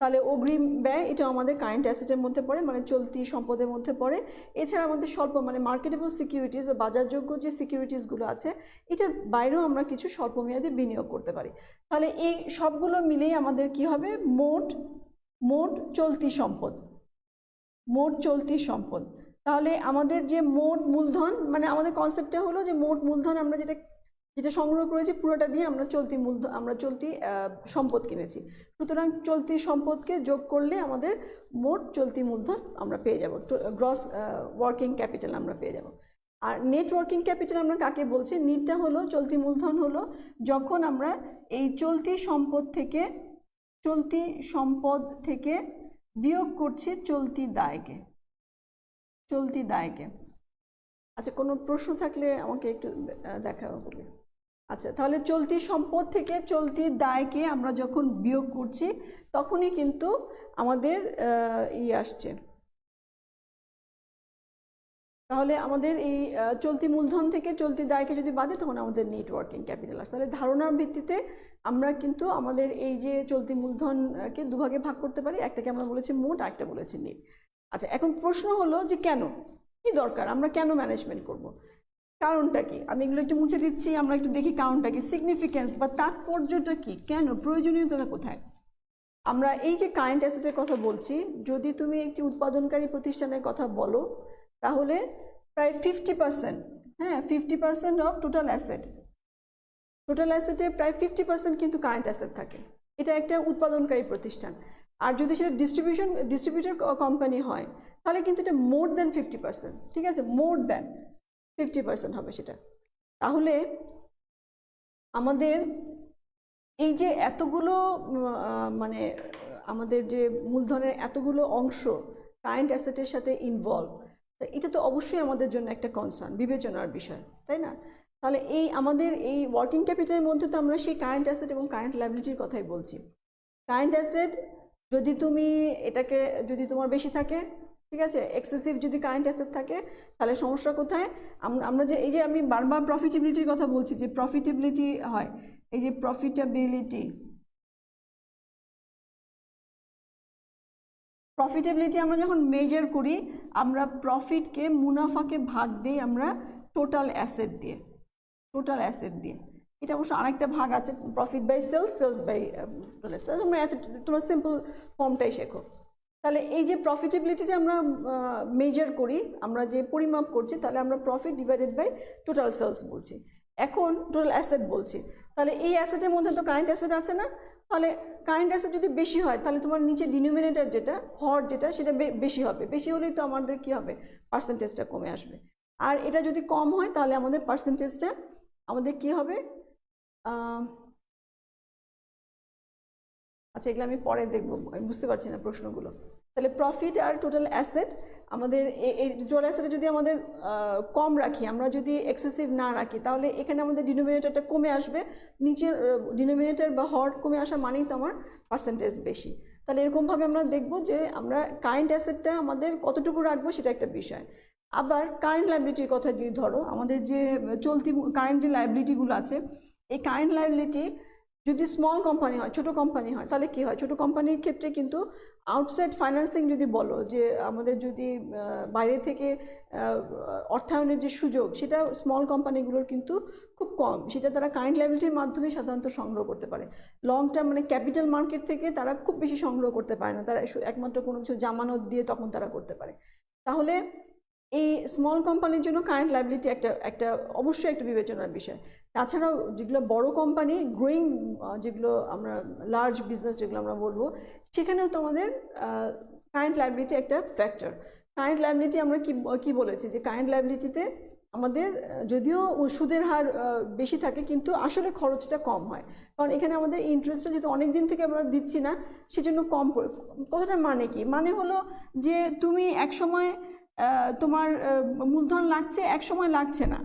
তাহলে অগ্রিম ব্যয় এটা আমাদের কারেন্ট অ্যাসেটের মধ্যে পড়ে, মানে চলতি সম্পদের মধ্যে পড়ে। এছাড়া আমাদের স্বল্প, মানে মার্কেটেবল সিকিউরিটিজ, বাজারযোগ্য যে সিকিউরিটিসগুলো আছে, এটার বাইরেও আমরা কিছু স্বল্পমেয়াদী বিনিয়োগ করতে পারি। তাহলে এই সবগুলো মিলেই আমাদের কি হবে? মোট চলতি সম্পদ। তাহলে আমাদের যে মোট মূলধন, মানে আমাদের কনসেপ্টটা হলো যে মোট মূলধন আমরা যেটা সংগ্রহ করেছি পুরোটা দিয়ে আমরা চলতি সম্পদ কিনেছি। সুতরাং চলতি সম্পদকে যোগ করলে আমাদের মোট চলতি মূলধন আমরা পেয়ে যাব, গ্রস ওয়ার্কিং ক্যাপিটাল আমরা পেয়ে যাব। আর নেট ওয়ার্কিং ক্যাপিটাল আমরা কাকে বলছি? নেটটা হলো চলতি মূলধন, হলো যখন আমরা এই চলতি সম্পদ থেকে বিয়োগ করছি চলতি দায়কে। আচ্ছা, কোনো প্রশ্ন থাকলে আমাকে একটু দেখা হবে। আচ্ছা, তাহলে চলতি সম্পদ থেকে চলতি দায়কে আমরা যখন বিয়োগ করছি তখনই কিন্তু আমাদের আসছে। তাহলে আমাদের এই চলতি মূলধন থেকে চলতি দায়কে যদি বাদে, তখন আমাদের নেট ওয়ার্কিং ক্যাপিটাল আসে। তাহলে ধারণার ভিত্তিতে আমরা কিন্তু আমাদের এই যে চলতি মূলধনকে দুভাগে ভাগ করতে পারি, একটাকে আমরা বলেছি মোট, আরেকটা বলেছি নেট। আচ্ছা, এখন প্রশ্ন হলো যে কেন, কি দরকার, আমরা কেন ম্যানেজমেন্ট করব? কারণটা কি? আমি এগুলো একটু মুছে দিচ্ছি, আমরা একটু দেখি কারণটা কি, সিগনিফিকেন্স বা তাৎপর্যটা কি, কেন, প্রয়োজনীয়তা কোথায়। আমরা এই যে কারেন্ট অ্যাসেটের কথা বলছি, যদি তুমি একটি উৎপাদনকারী প্রতিষ্ঠানের কথা বলো, তাহলে প্রায় 50%, হ্যাঁ 50% অফ টোটাল অ্যাসেটের প্রায় 50% কিন্তু কারেন্ট অ্যাসেট থাকে। এটা একটা উৎপাদনকারী প্রতিষ্ঠান। আর যদি সেটা ডিস্ট্রিবিউটর কোম্পানি হয়, তাহলে কিন্তু এটা মোর দ্যান 50%, ঠিক আছে, মোর দ্যান 50% হবে সেটা। তাহলে আমাদের এই যে এতগুলো মানে আমাদের যে মূলধনের এতগুলো অংশ কারেন্ট অ্যাসেটের সাথে ইনভলভ, এটা তো অবশ্যই আমাদের জন্য একটা কনসার্ন, বিবেচনার বিষয়, তাই না? তাহলে আমাদের এই ওয়ার্কিং ক্যাপিটালের মধ্যে তো আমরা সেই কারেন্ট অ্যাসেট এবং কারেন্ট লায়াবিলিটির কথাই বলছি। কারেন্ট অ্যাসেট যদি তোমার বেশি থাকে, ঠিক আছে, এক্সেসিভ যদি কারেন্ট অ্যাসেট থাকে, তাহলে সমস্যা কোথায়? আমরা এই যে আমি বারবার প্রফিটেবিলিটির কথা বলছি, যে প্রফিটেবিলিটি হয়, এই যে প্রফিটেবিলিটি, প্রফিটেবিলিটি আমরা যখন মেজার করি আমরা প্রফিটকে মুনাফাকে ভাগ দিই আমরা টোটাল অ্যাসেট দিয়ে, টোটাল অ্যাসেট দিয়ে। এটা অবশ্য আরেকটা ভাগ আছে, profit by sales, sales by total asset. তোমরা তোমরা সিম্পল ফর্মটাই শেখো। তাহলে এই যে প্রফিটেবিলিটিটা আমরা মেজার করি, আমরা যে পরিমাপ করছি, তাহলে আমরা profit divided by total sales বলছি। এখন টোটাল অ্যাসেট বলছি, তাহলে এই অ্যাসেটের মধ্যে তো কারেন্ট অ্যাসেট আছে না, তাহলে কারেন্ট অ্যাসেট যদি বেশি হয় তাহলে তোমার নিচে ডিনোমিনেটর যেটা, হর যেটা, সেটা বেশি হবে। বেশি হলেই তো আমাদের কী হবে, পার্সেন্টেজটা কমে আসবে। আর এটা যদি কম হয় তাহলে আমাদের পার্সেন্টেজটা আমাদের কী হবে, আচ্ছা এগুলো আমি পরে দেখবো, আমি বুঝতে পারছি না প্রশ্নগুলো। তাহলে প্রফিট আর টোটাল অ্যাসেট আমাদের এই টোটাল অ্যাসেটে যদি আমাদের কম রাখি, আমরা যদি এক্সেসিভ না রাখি, তাহলে এখানে আমাদের ডিনোমিনেটরটা কমে আসবে। নিচের ডিনোমিনেটর বা হর কমে আসা মানেই তো আমার পার্সেন্টেজ বেশি। তাহলে এরকমভাবে আমরা দেখব যে আমরা কারেন্ট অ্যাসেটটা আমাদের কতটুকু রাখবো সেটা একটা বিষয়। আবার কারেন্ট লায়াবিলিটির কথা যদি ধরো, আমাদের যে চলতি কারেন্ট যে লায়াবিলিটিগুলো আছে, এই কারেন্ট লায়াবিলিটি যদি স্মল কোম্পানি হয়, ছোটো কোম্পানি হয়, তাহলে কী হয়, ছোটো কোম্পানির ক্ষেত্রে কিন্তু আউটসাইড ফাইন্যান্সিং যদি বলো, যে আমাদের যদি বাইরে থেকে অর্থায়নের যে সুযোগ, সেটা স্মল কোম্পানিগুলোর কিন্তু খুব কম। সেটা তারা কারেন্ট লায়াবিলিটির মাধ্যমে সাধারণত সংগ্রহ করতে পারে। লং টার্ম মানে ক্যাপিটাল মার্কেট থেকে তারা খুব বেশি সংগ্রহ করতে পারে না, তারা একমাত্র কোনো কিছু জামানত দিয়ে তখন তারা করতে পারে। তাহলে এই স্মল কোম্পানির জন্য কারেন্ট লায়াবিলিটি একটা অবশ্যই একটা বিবেচনার বিষয়। তাছাড়াও যেগুলো বড় কোম্পানি, গ্রোয়িং যেগুলো আমরা লার্জ বিজনেস যেগুলো আমরা বলবো, সেখানেও তো আমাদের কারেন্ট লায়াবিলিটি একটা ফ্যাক্টর। কারেন্ট লায়াবিলিটি আমরা কি বলেছি, যে কারেন্ট লায়াবিলিটিতে আমাদের যদিও সুদের হার বেশি থাকে কিন্তু আসলে খরচটা কম হয়, কারণ এখানে আমাদের ইন্টারেস্টটা যেহেতু অনেক দিন থেকে আমরা দিচ্ছি না, সেজন্য কম পড়ে। কথাটার মানে কি, মানে হলো যে তুমি এক সময় তোমার মূলধন লাগছে, এক সময় লাগছে না,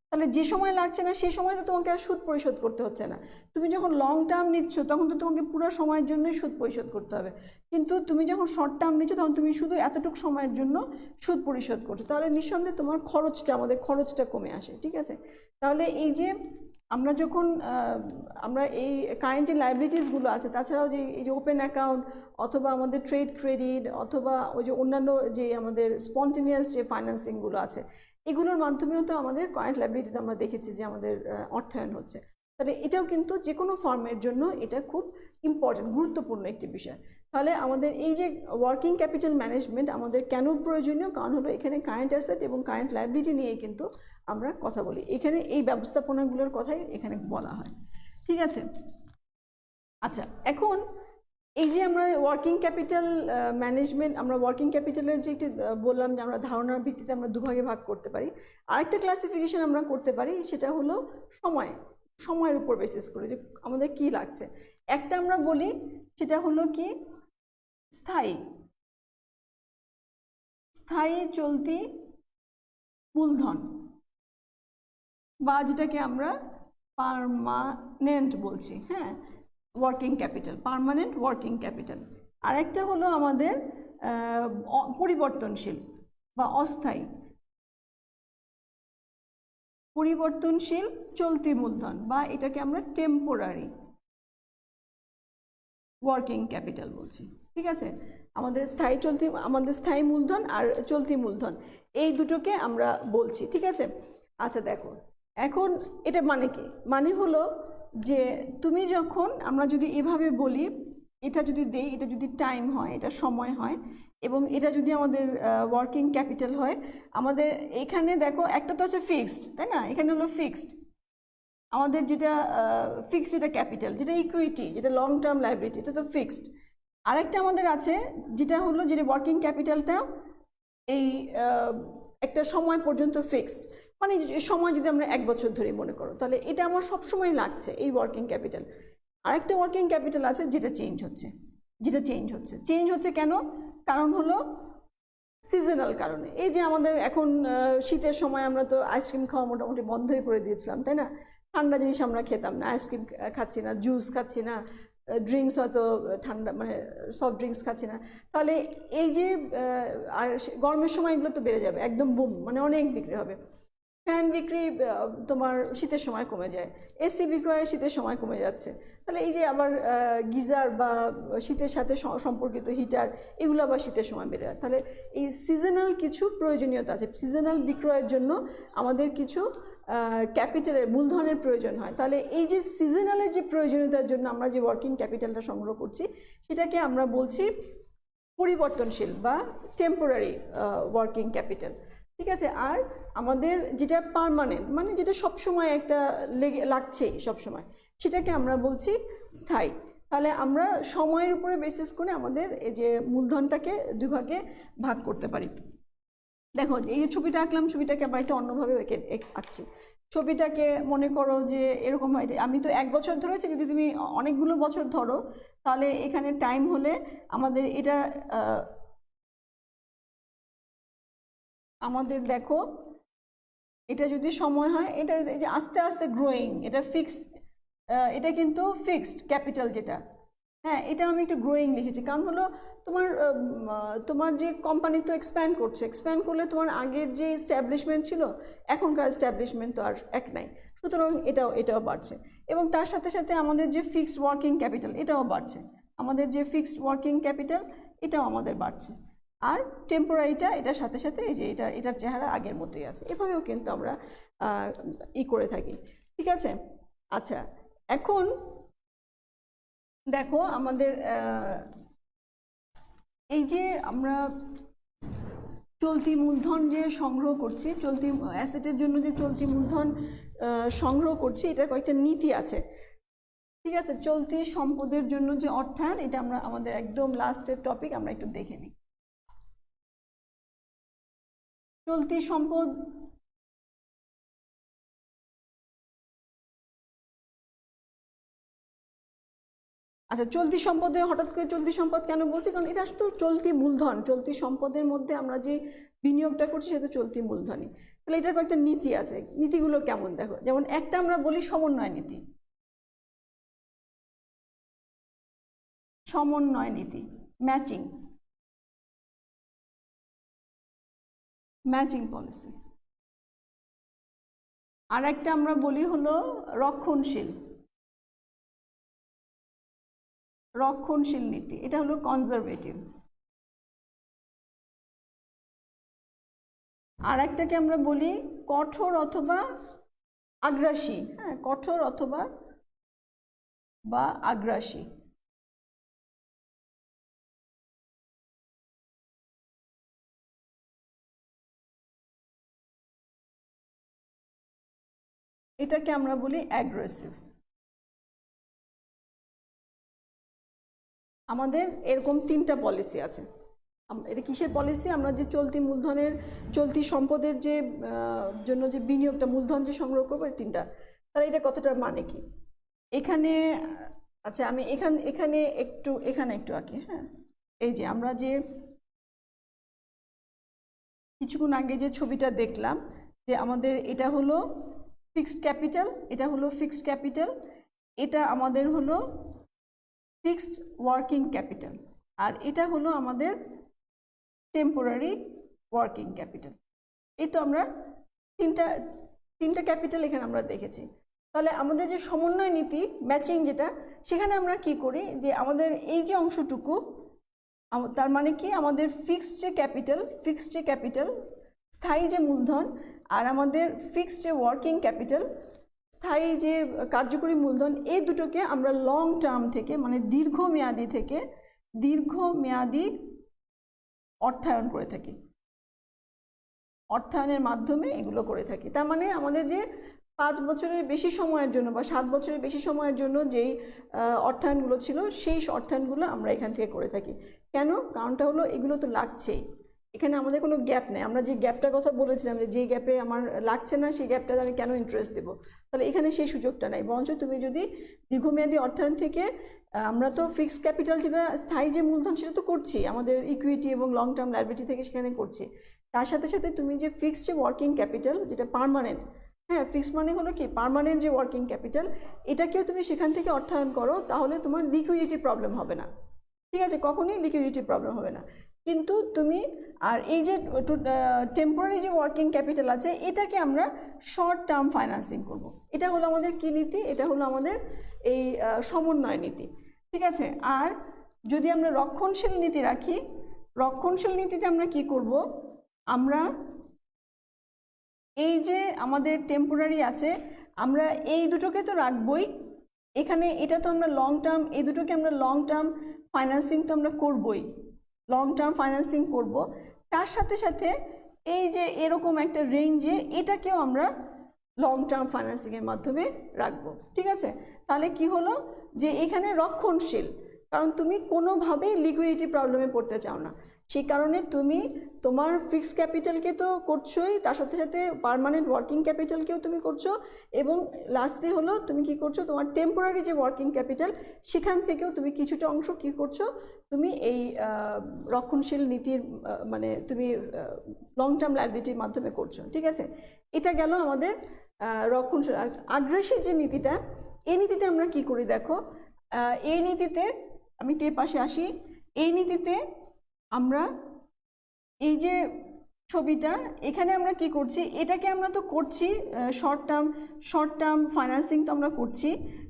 তাহলে যে সময় লাগছে না সেই সময় তো তোমাকে আর সুদ পরিশোধ করতে হচ্ছে না। তুমি যখন লং টার্ম নিচ্ছ তখন তো তোমাকে পুরো সময়ের জন্যই সুদ পরিশোধ করতে হবে, কিন্তু তুমি যখন শর্ট টার্ম নিচ্ছ তখন তুমি শুধু এতটুকু সময়ের জন্য সুদ পরিশোধ করছো, তাহলে নিঃসন্দেহে তোমার আমাদের খরচটা কমে আসে। ঠিক আছে, তাহলে এই যে আমরা যখন আমরা এই কারেন্ট যে লায়াবিলিটিসগুলো আছে, তাছাড়াও যে এই যে ওপেন অ্যাকাউন্ট অথবা আমাদের ট্রেড ক্রেডিট অথবা ওই যে অন্যান্য যে আমাদের স্পন্টেনিয়াস যে ফাইন্যান্সিংগুলো আছে, এগুলোর মাধ্যমেও তো আমাদের কারেন্ট লায়াবিলিটিতে আমরা দেখেছি যে আমাদের অর্থায়ন হচ্ছে। তাহলে এটাও কিন্তু যে কোনো ফার্মের জন্য এটা খুব ইম্পর্টেন্ট, গুরুত্বপূর্ণ একটি বিষয়। তাহলে আমাদের এই যে ওয়ার্কিং ক্যাপিটাল ম্যানেজমেন্ট আমাদের কেন প্রয়োজনীয়, কারণ হলো এখানে কারেন্ট অ্যাসেট এবং কারেন্ট লায়াবিলিটি নিয়ে কিন্তু আমরা কথা বলি, এখানে এই ব্যবস্থাপনাগুলোর কথাই এখানে বলা হয়। ঠিক আছে, আচ্ছা এখন এই যে আমরা ওয়ার্কিং ক্যাপিটাল ম্যানেজমেন্ট, আমরা ওয়ার্কিং ক্যাপিটালের যে একটি বললাম যে আমরা ধারণার ভিত্তিতে আমরা দুভাগে ভাগ করতে পারি। আরেকটা ক্লাসিফিকেশন আমরা করতে পারি, সেটা হলো সময়ের উপর বেসিস করে যে আমাদের কি লাগছে। একটা আমরা বলি সেটা হলো কি স্থায়ী চলতি মূলধন, বা যেটাকে আমরা পার্মানেন্ট বলছি। হ্যাঁ, working capital, permanent working capital. আরেকটা হলো আমাদের পরিবর্তনশীল বা অস্থায়ী, পরিবর্তনশীল চলতি মূলধন, বা এটাকে আমরা টেম্পোরারি ওয়ার্কিং ক্যাপিটাল বলছি। ঠিক আছে, আমাদের স্থায়ী মূলধন আর চলতি মূলধন, এই দুটোকে আমরা বলছি। ঠিক আছে, আচ্ছা দেখো এখন এটা মানে কি, মানে হলো যে তুমি যখন, আমরা যদি এভাবে বলি, এটা যদি দেই, এটা যদি টাইম হয়, এটা সময় হয়, এবং এটা যদি আমাদের ওয়ার্কিং ক্যাপিটাল হয়, আমাদের এখানে দেখো একটা তো আছে ফিক্সড, তাই না, এখানে হলো ফিক্সড আমাদের যেটা ফিক্সড, এটা ক্যাপিটাল, যেটা ইকুইটি, যেটা লং টার্ম লায়াবিলিটি, এটা তো ফিক্সড। আরেকটা আমাদের আছে যেটা হলো যেটা ওয়ার্কিং ক্যাপিটালটা এই একটা সময় পর্যন্ত ফিক্সড, মানে সময় যদি আমরা 1 বছর ধরে মনে করো, তাহলে এটা আমার সবসময় লাগছে এই ওয়ার্কিং ক্যাপিটাল। আরেকটা ওয়ার্কিং ক্যাপিটাল আছে যেটা চেঞ্জ হচ্ছে কেন, কারণ হলো সিজনাল কারণে। এই যে আমাদের এখন শীতের সময় আমরা তো আইসক্রিম খাওয়া মোটামুটি বন্ধই করে দিয়েছিলাম, তাই না, ঠান্ডা জিনিস আমরা খেতাম না, আইসক্রিম খাচ্ছি না, জুস খাচ্ছি না, ড্রিঙ্কস হয়তো ঠান্ডা মানে সফট ড্রিঙ্কস খাচ্ছি না, তাহলে এই যে আর গরমের সময় এগুলো তো বেড়ে যাবে একদম বুম, মানে অনেক বিক্রি হবে। ফ্যান বিক্রি তোমার শীতের সময় কমে যায়, এসি বিক্রয় শীতের সময় কমে যাচ্ছে, তাহলে এই যে আবার গিজার বা শীতের সাথে সম্পর্কিত হিটার এগুলো আবার শীতের সময় বেড়ে যায়। তাহলে এই সিজনাল কিছু প্রয়োজনীয়তা আছে, সিজনাল বিক্রয়ের জন্য আমাদের কিছু ক্যাপিটালের মূলধনের প্রয়োজন হয়। তাহলে এই যে সিজনালের যে প্রয়োজনীয়তার জন্য আমরা যে ওয়ার্কিং ক্যাপিটালটা সংগ্রহ করছি সেটাকে আমরা বলছি পরিবর্তনশীল বা টেম্পোরারি ওয়ার্কিং ক্যাপিটাল, ঠিক আছে। আর আমাদের যেটা পার্মানেন্ট মানে যেটা সবসময় একটা লাগছেই সবসময়, সেটাকে আমরা বলছি স্থায়ী। তাহলে আমরা সময়ের উপরে বেসিস করে আমাদের এই যে মূলধনটাকে দুই ভাগে ভাগ করতে পারি। দেখো এই যে ছবিটা আঁকলাম, ছবিটাকে আবার একটা অন্যভাবে আঁকছি। ছবিটাকে মনে করো যে এরকম হয়, আমি তো 1 বছর ধরেছি, যদি তুমি অনেকগুলো বছর ধরো তাহলে এখানে টাইম হলে আমাদের এটা আমাদের দেখো এটা যদি সময় হয়, এটা যে আস্তে আস্তে গ্রোয়িং, এটা এটা কিন্তু ফিক্সড ক্যাপিটাল যেটা, হ্যাঁ এটা আমি একটু গ্রোয়িং লিখেছি, কারণ হলো তোমার যে কোম্পানি তো এক্সপ্যান্ড করছে, এক্সপ্যান্ড করলে তোমার আগের যে এস্টাবলিশমেন্ট ছিল এখনকার এস্টাবলিশমেন্ট তো আর এক নাই, সুতরাং এটাও বাড়ছে। এবং তার সাথে সাথে আমাদের যে ফিক্সড ওয়ার্কিং ক্যাপিটাল এটাও বাড়ছে, আমাদের যে ফিক্সড ওয়ার্কিং ক্যাপিটাল এটাও আমাদের বাড়ছে। আর টেম্পোরারিটা এটার সাথে সাথে এই যে এটার চেহারা আগের মতোই আছে, এভাবেও কিন্তু আমরা করে থাকি, ঠিক আছে। আচ্ছা, এখন দেখো আমাদের এই যে আমরা চলতি মূলধন যে সংগ্রহ করছি, চলতি অ্যাসেটের জন্য যে চলতি মূলধন সংগ্রহ করছি, এটার কয়েকটা নীতি আছে, ঠিক আছে। চলতি সম্পদের জন্য যে অর্থায়ন, এটা আমরা আমাদের একদম লাস্টের টপিক, আমরা একটু দেখে নিই। চলতি সম্পদ আচ্ছা, চলতি সম্পদে হঠাৎ করে চলতি সম্পদ কেন বলছি, কারণ এটা তো চলতি মূলধন, চলতি সম্পদের মধ্যে আমরা যে বিনিয়োগটা করছি সেটা চলতি মূলধনই। তাহলে এটার কয়েকটা নীতি আছে, নীতিগুলো কেমন দেখো, যেমন একটা আমরা বলি সমন্বয় নীতি, সমন্বয় নীতি, ম্যাচিং পলিসি। আর একটা আমরা বলি হলো রক্ষণশীল নীতি, এটা হলো কনজারভেটিভ। আর একটাকে আমরা বলি কঠোর অথবা আগ্রাসী, হ্যাঁ কঠোর অথবা আগ্রাসী। এটাকে আমরা বলি অ্যাগ্রেসিভ। আমাদের এরকম 3টা পলিসি আছে। এটা কিসের পলিসি, আমরা যে চলতি মূলধনের চলতি সম্পদের যে জন্য যে বিনিয়োগটা মূলধন যে সংগ্রহ করবো, 3টা। তাহলে এটা কতটা মানে কি এখানে, আচ্ছা আমি এখানে একটু আঁকি, হ্যাঁ এই যে আমরা যে কিছুক্ষণ আগে যে ছবিটা দেখলাম, যে আমাদের এটা হলো ফিক্সড ক্যাপিটাল, এটা হলো ফিক্সড ক্যাপিটাল, এটা আমাদের হলো ফিক্সড ওয়ার্কিং ক্যাপিটাল, আর এটা হলো আমাদের টেম্পোরারি ওয়ার্কিং ক্যাপিটাল। এই তো আমরা তিনটা ক্যাপিটাল এখানে আমরা দেখেছি। তাহলে আমাদের যে সমন্বয় নীতি ম্যাচিং যেটা, সেখানে আমরা কি করি, যে আমাদের এই যে অংশটুকু, তার মানে কি আমাদের ফিক্সড যে ক্যাপিটাল স্থায়ী যে মূলধন, আর আমাদের ফিক্সড যে ওয়ার্কিং ক্যাপিটাল স্থায়ী যে কার্যকরী মূলধন, এই দুটোকে আমরা লং টার্ম থেকে মানে দীর্ঘমেয়াদী অর্থায়ন করে থাকি, অর্থায়নের মাধ্যমে এগুলো করে থাকি। তার মানে আমাদের যে 5 বছরের বেশি সময়ের জন্য বা 7 বছরের বেশি সময়ের জন্য যেই অর্থায়নগুলো ছিল, সেই অর্থায়নগুলো আমরা এখান থেকে করে থাকি। কেন? কারণটা হলো এগুলো তো লাগছেই, এখানে আমাদের কোনো গ্যাপ নেই। আমরা যে গ্যাপটার কথা বলেছিলাম, যে গ্যাপে আমার লাগছে না, সেই গ্যাপটাতে আমি কেন ইন্টারেস্ট দেবো, তাহলে এখানে সেই সুযোগটা নেই। বরঞ্চ তুমি যদি দীর্ঘমেয়াদী অর্থায়ন থেকে, আমরা তো ফিক্সড ক্যাপিটাল যেটা স্থায়ী যে মূলধন সেটা তো করছি, আমাদের ইকুইটি এবং লং টার্ম লায়াবিলিটি থেকে সেখানে করছি, তার সাথে সাথে তুমি যে ফিক্সড যে ওয়ার্কিং ক্যাপিটাল যেটা পার্মানেন্ট, হ্যাঁ ফিক্সড মানে হলো কি পার্মানেন্ট যে ওয়ার্কিং ক্যাপিটাল, এটাকেও তুমি সেখান থেকে অর্থায়ন করো, তাহলে তোমার লিকুইডিটি প্রবলেম হবে না, ঠিক আছে, কখনোই লিকুইডিটি প্রবলেম হবে না। কিন্তু তুমি আর এই যে টেম্পোরারি যে ওয়ার্কিং ক্যাপিটাল আছে এটাকে আমরা শর্ট টার্ম ফাইন্যান্সিং করব। এটা হলো আমাদের কি নীতি? এটা হলো আমাদের এই সমন্বয় নীতি, ঠিক আছে। আর যদি আমরা রক্ষণশীল নীতি রাখি, রক্ষণশীল নীতিতে আমরা কি করব? আমরা এই যে আমাদের টেম্পোরারি আছে আমরা এই দুটোকে তো রাখবই, এখানে এটা তো আমরা লং টার্ম, এই দুটোকে আমরা লং টার্ম ফাইন্যান্সিং তো আমরা করবই, লং টার্ম ফাইন্যান্সিং করব। তার সাথে সাথে এই যে এরকম একটা রেঞ্জে এটাকেও আমরা লং টার্ম ফাইন্যান্সিংয়ের মাধ্যমে রাখবো, ঠিক আছে। তাহলে কি হলো যে এখানে রক্ষণশীল, কারণ তুমি কোনোভাবেই লিকুইডিটি প্রবলেমে পড়তে চাও না, সেই কারণে তুমি তোমার ফিক্সড ক্যাপিটালকে তো করছোই, তার সাথে সাথে পার্মানেন্ট ওয়ার্কিং ক্যাপিটালকেও তুমি করছো, এবং লাস্টে হলো তুমি কি করছো, তোমার টেম্পোরারি যে ওয়ার্কিং ক্যাপিটাল সেখান থেকেও তুমি কিছুটা অংশ কি করছো, তুমি এই রক্ষণশীল নীতির মানে তুমি লং টার্ম লায়াবিলিটির মাধ্যমে করছো, ঠিক আছে। এটা গেল আমাদের রক্ষণশীল। আর আগ্রাসী যে নীতিটা, এই নীতিতে আমরা কি করি দেখো, এই নীতিতে আমি একটু পাশে আসি, এই নীতিতে আমরা এই যে ছবিটা এখানে আমরা কি করছি, এটাকে আমরা তো করছি শর্ট টার্ম ফাইন্যান্সিং তো আমরা করছি,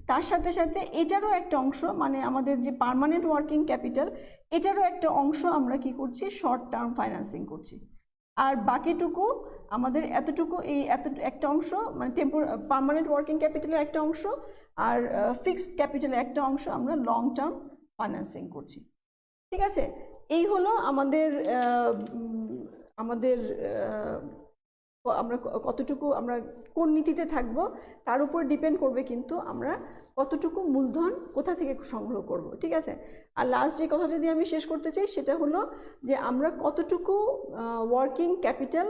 তার সাথে সাথে এটারও একটা অংশ মানে আমাদের যে পার্মানেন্ট ওয়ার্কিং ক্যাপিটাল এটারও একটা অংশ আমরা কি করছি, শর্ট টার্ম ফাইন্যান্সিং করছি। আর বাকিটুকু আমাদের এতটুকু এই একটা অংশ মানে পার্মানেন্ট ওয়ার্কিং ক্যাপিটালের একটা অংশ আর ফিক্সড ক্যাপিটালের একটা অংশ আমরা লং টার্ম ফাইন্যান্সিং করছি, ঠিক আছে। এই হলো আমাদের আমরা কতটুকু আমরা কোন নীতিতে থাকবো তার উপর ডিপেন্ড করবে কিন্তু আমরা কতটুকু মূলধন কোথা থেকে সংগ্রহ করব, ঠিক আছে। আর লাস্ট যে কথাটা দিয়ে আমি শেষ করতে চাই সেটা হলো যে আমরা কতটুকু ওয়ার্কিং ক্যাপিটাল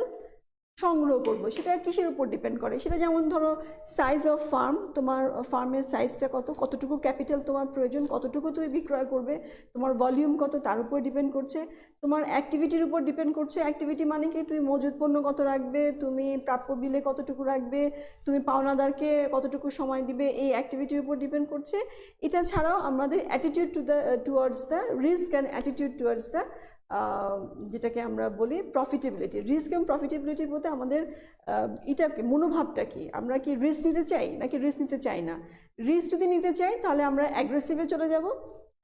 সংগ্রহ করব সেটা কিসের উপর ডিপেন্ড করে, সেটা যেমন ধরো সাইজ অফ ফার্ম, তোমার ফার্মের সাইজটা কতটুকু ক্যাপিটাল তোমার প্রয়োজন, কতটুকু তুমি বিক্রয় করবে, তোমার ভলিউম কত তার উপর ডিপেন্ড করছে, তোমার অ্যাক্টিভিটির উপর ডিপেন্ড করছে। অ্যাক্টিভিটি মানে কি, তুমি মজুদ পণ্য কত রাখবে, তুমি প্রাপ্য বিলে কতটুকু রাখবে, তুমি পাওনাদারকে কতটুকু সময় দিবে, এই অ্যাক্টিভিটির উপর ডিপেন্ড করছে। এটা ছাড়াও আমাদের attitude towards the risk and attitude towards the যেটাকে আমরা বলি প্রফিটেবিলিটি। রিস্ক এবং প্রফিটেবিলিটি বলতে আমাদের এটা মনোভাবটা কি, আমরা কি রিস্ক নিতে চাই নাকি রিস্ক নিতে চাই না। রিস্ক যদি নিতে চাই তাহলে আমরা অ্যাগ্রেসিভে চলে যাব,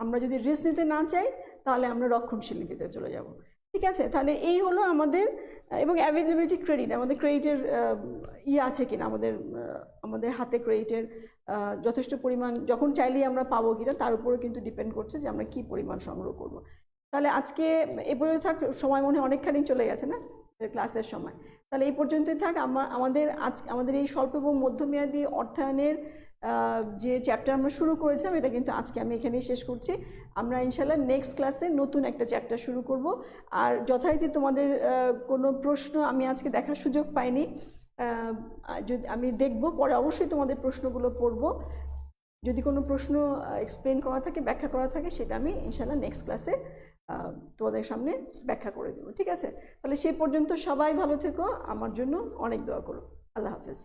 আমরা যদি রিস্ক নিতে না চাই তাহলে আমরা রক্ষণশীল নীতিতে চলে যাব, ঠিক আছে। তাহলে এই হলো আমাদের, এবং অ্যাভেলেবিলিটি ক্রেডিট, আমাদের ক্রেডিটের আছে কিনা, আমাদের হাতে ক্রেডিটের যথেষ্ট পরিমাণ যখন চাইলেই আমরা পাবো কিনা তার উপরেও কিন্তু ডিপেন্ড করছে যে আমরা কি পরিমাণ সংগ্রহ করব। তাহলে আজকে এ পর্যন্ত থাক, সময় মনে হয় অনেকখানি চলে গেছে না ক্লাসের সময়, তাহলে এই পর্যন্তই থাক। আমাদের এই স্বল্প এবং মধ্যমেয়াদী অর্থায়নের যে চ্যাপ্টার আমরা শুরু করেছিলাম এটা কিন্তু আজকে আমি এখানেই শেষ করছি। আমরা ইনশাল্লাহ নেক্সট ক্লাসে নতুন একটা চ্যাপ্টার শুরু করব। আর যথারীতি তোমাদের কোনো প্রশ্ন আমি আজকে দেখার সুযোগ পাইনি, যদি আমি দেখব পরে অবশ্যই তোমাদের প্রশ্নগুলো পড়ব, যদি কোনো প্রশ্ন এক্সপ্লেন করা থাকে, ব্যাখ্যা করা থাকে, সেটা আমি ইনশাল্লাহ নেক্সট ক্লাসে তোমাদের সামনে ব্যাখ্যা করে দেবো, ঠিক আছে। তাহলে সেই পর্যন্ত সবাই ভালো থেকো, আমার জন্য অনেক দোয়া করো। আল্লাহ হাফেজ।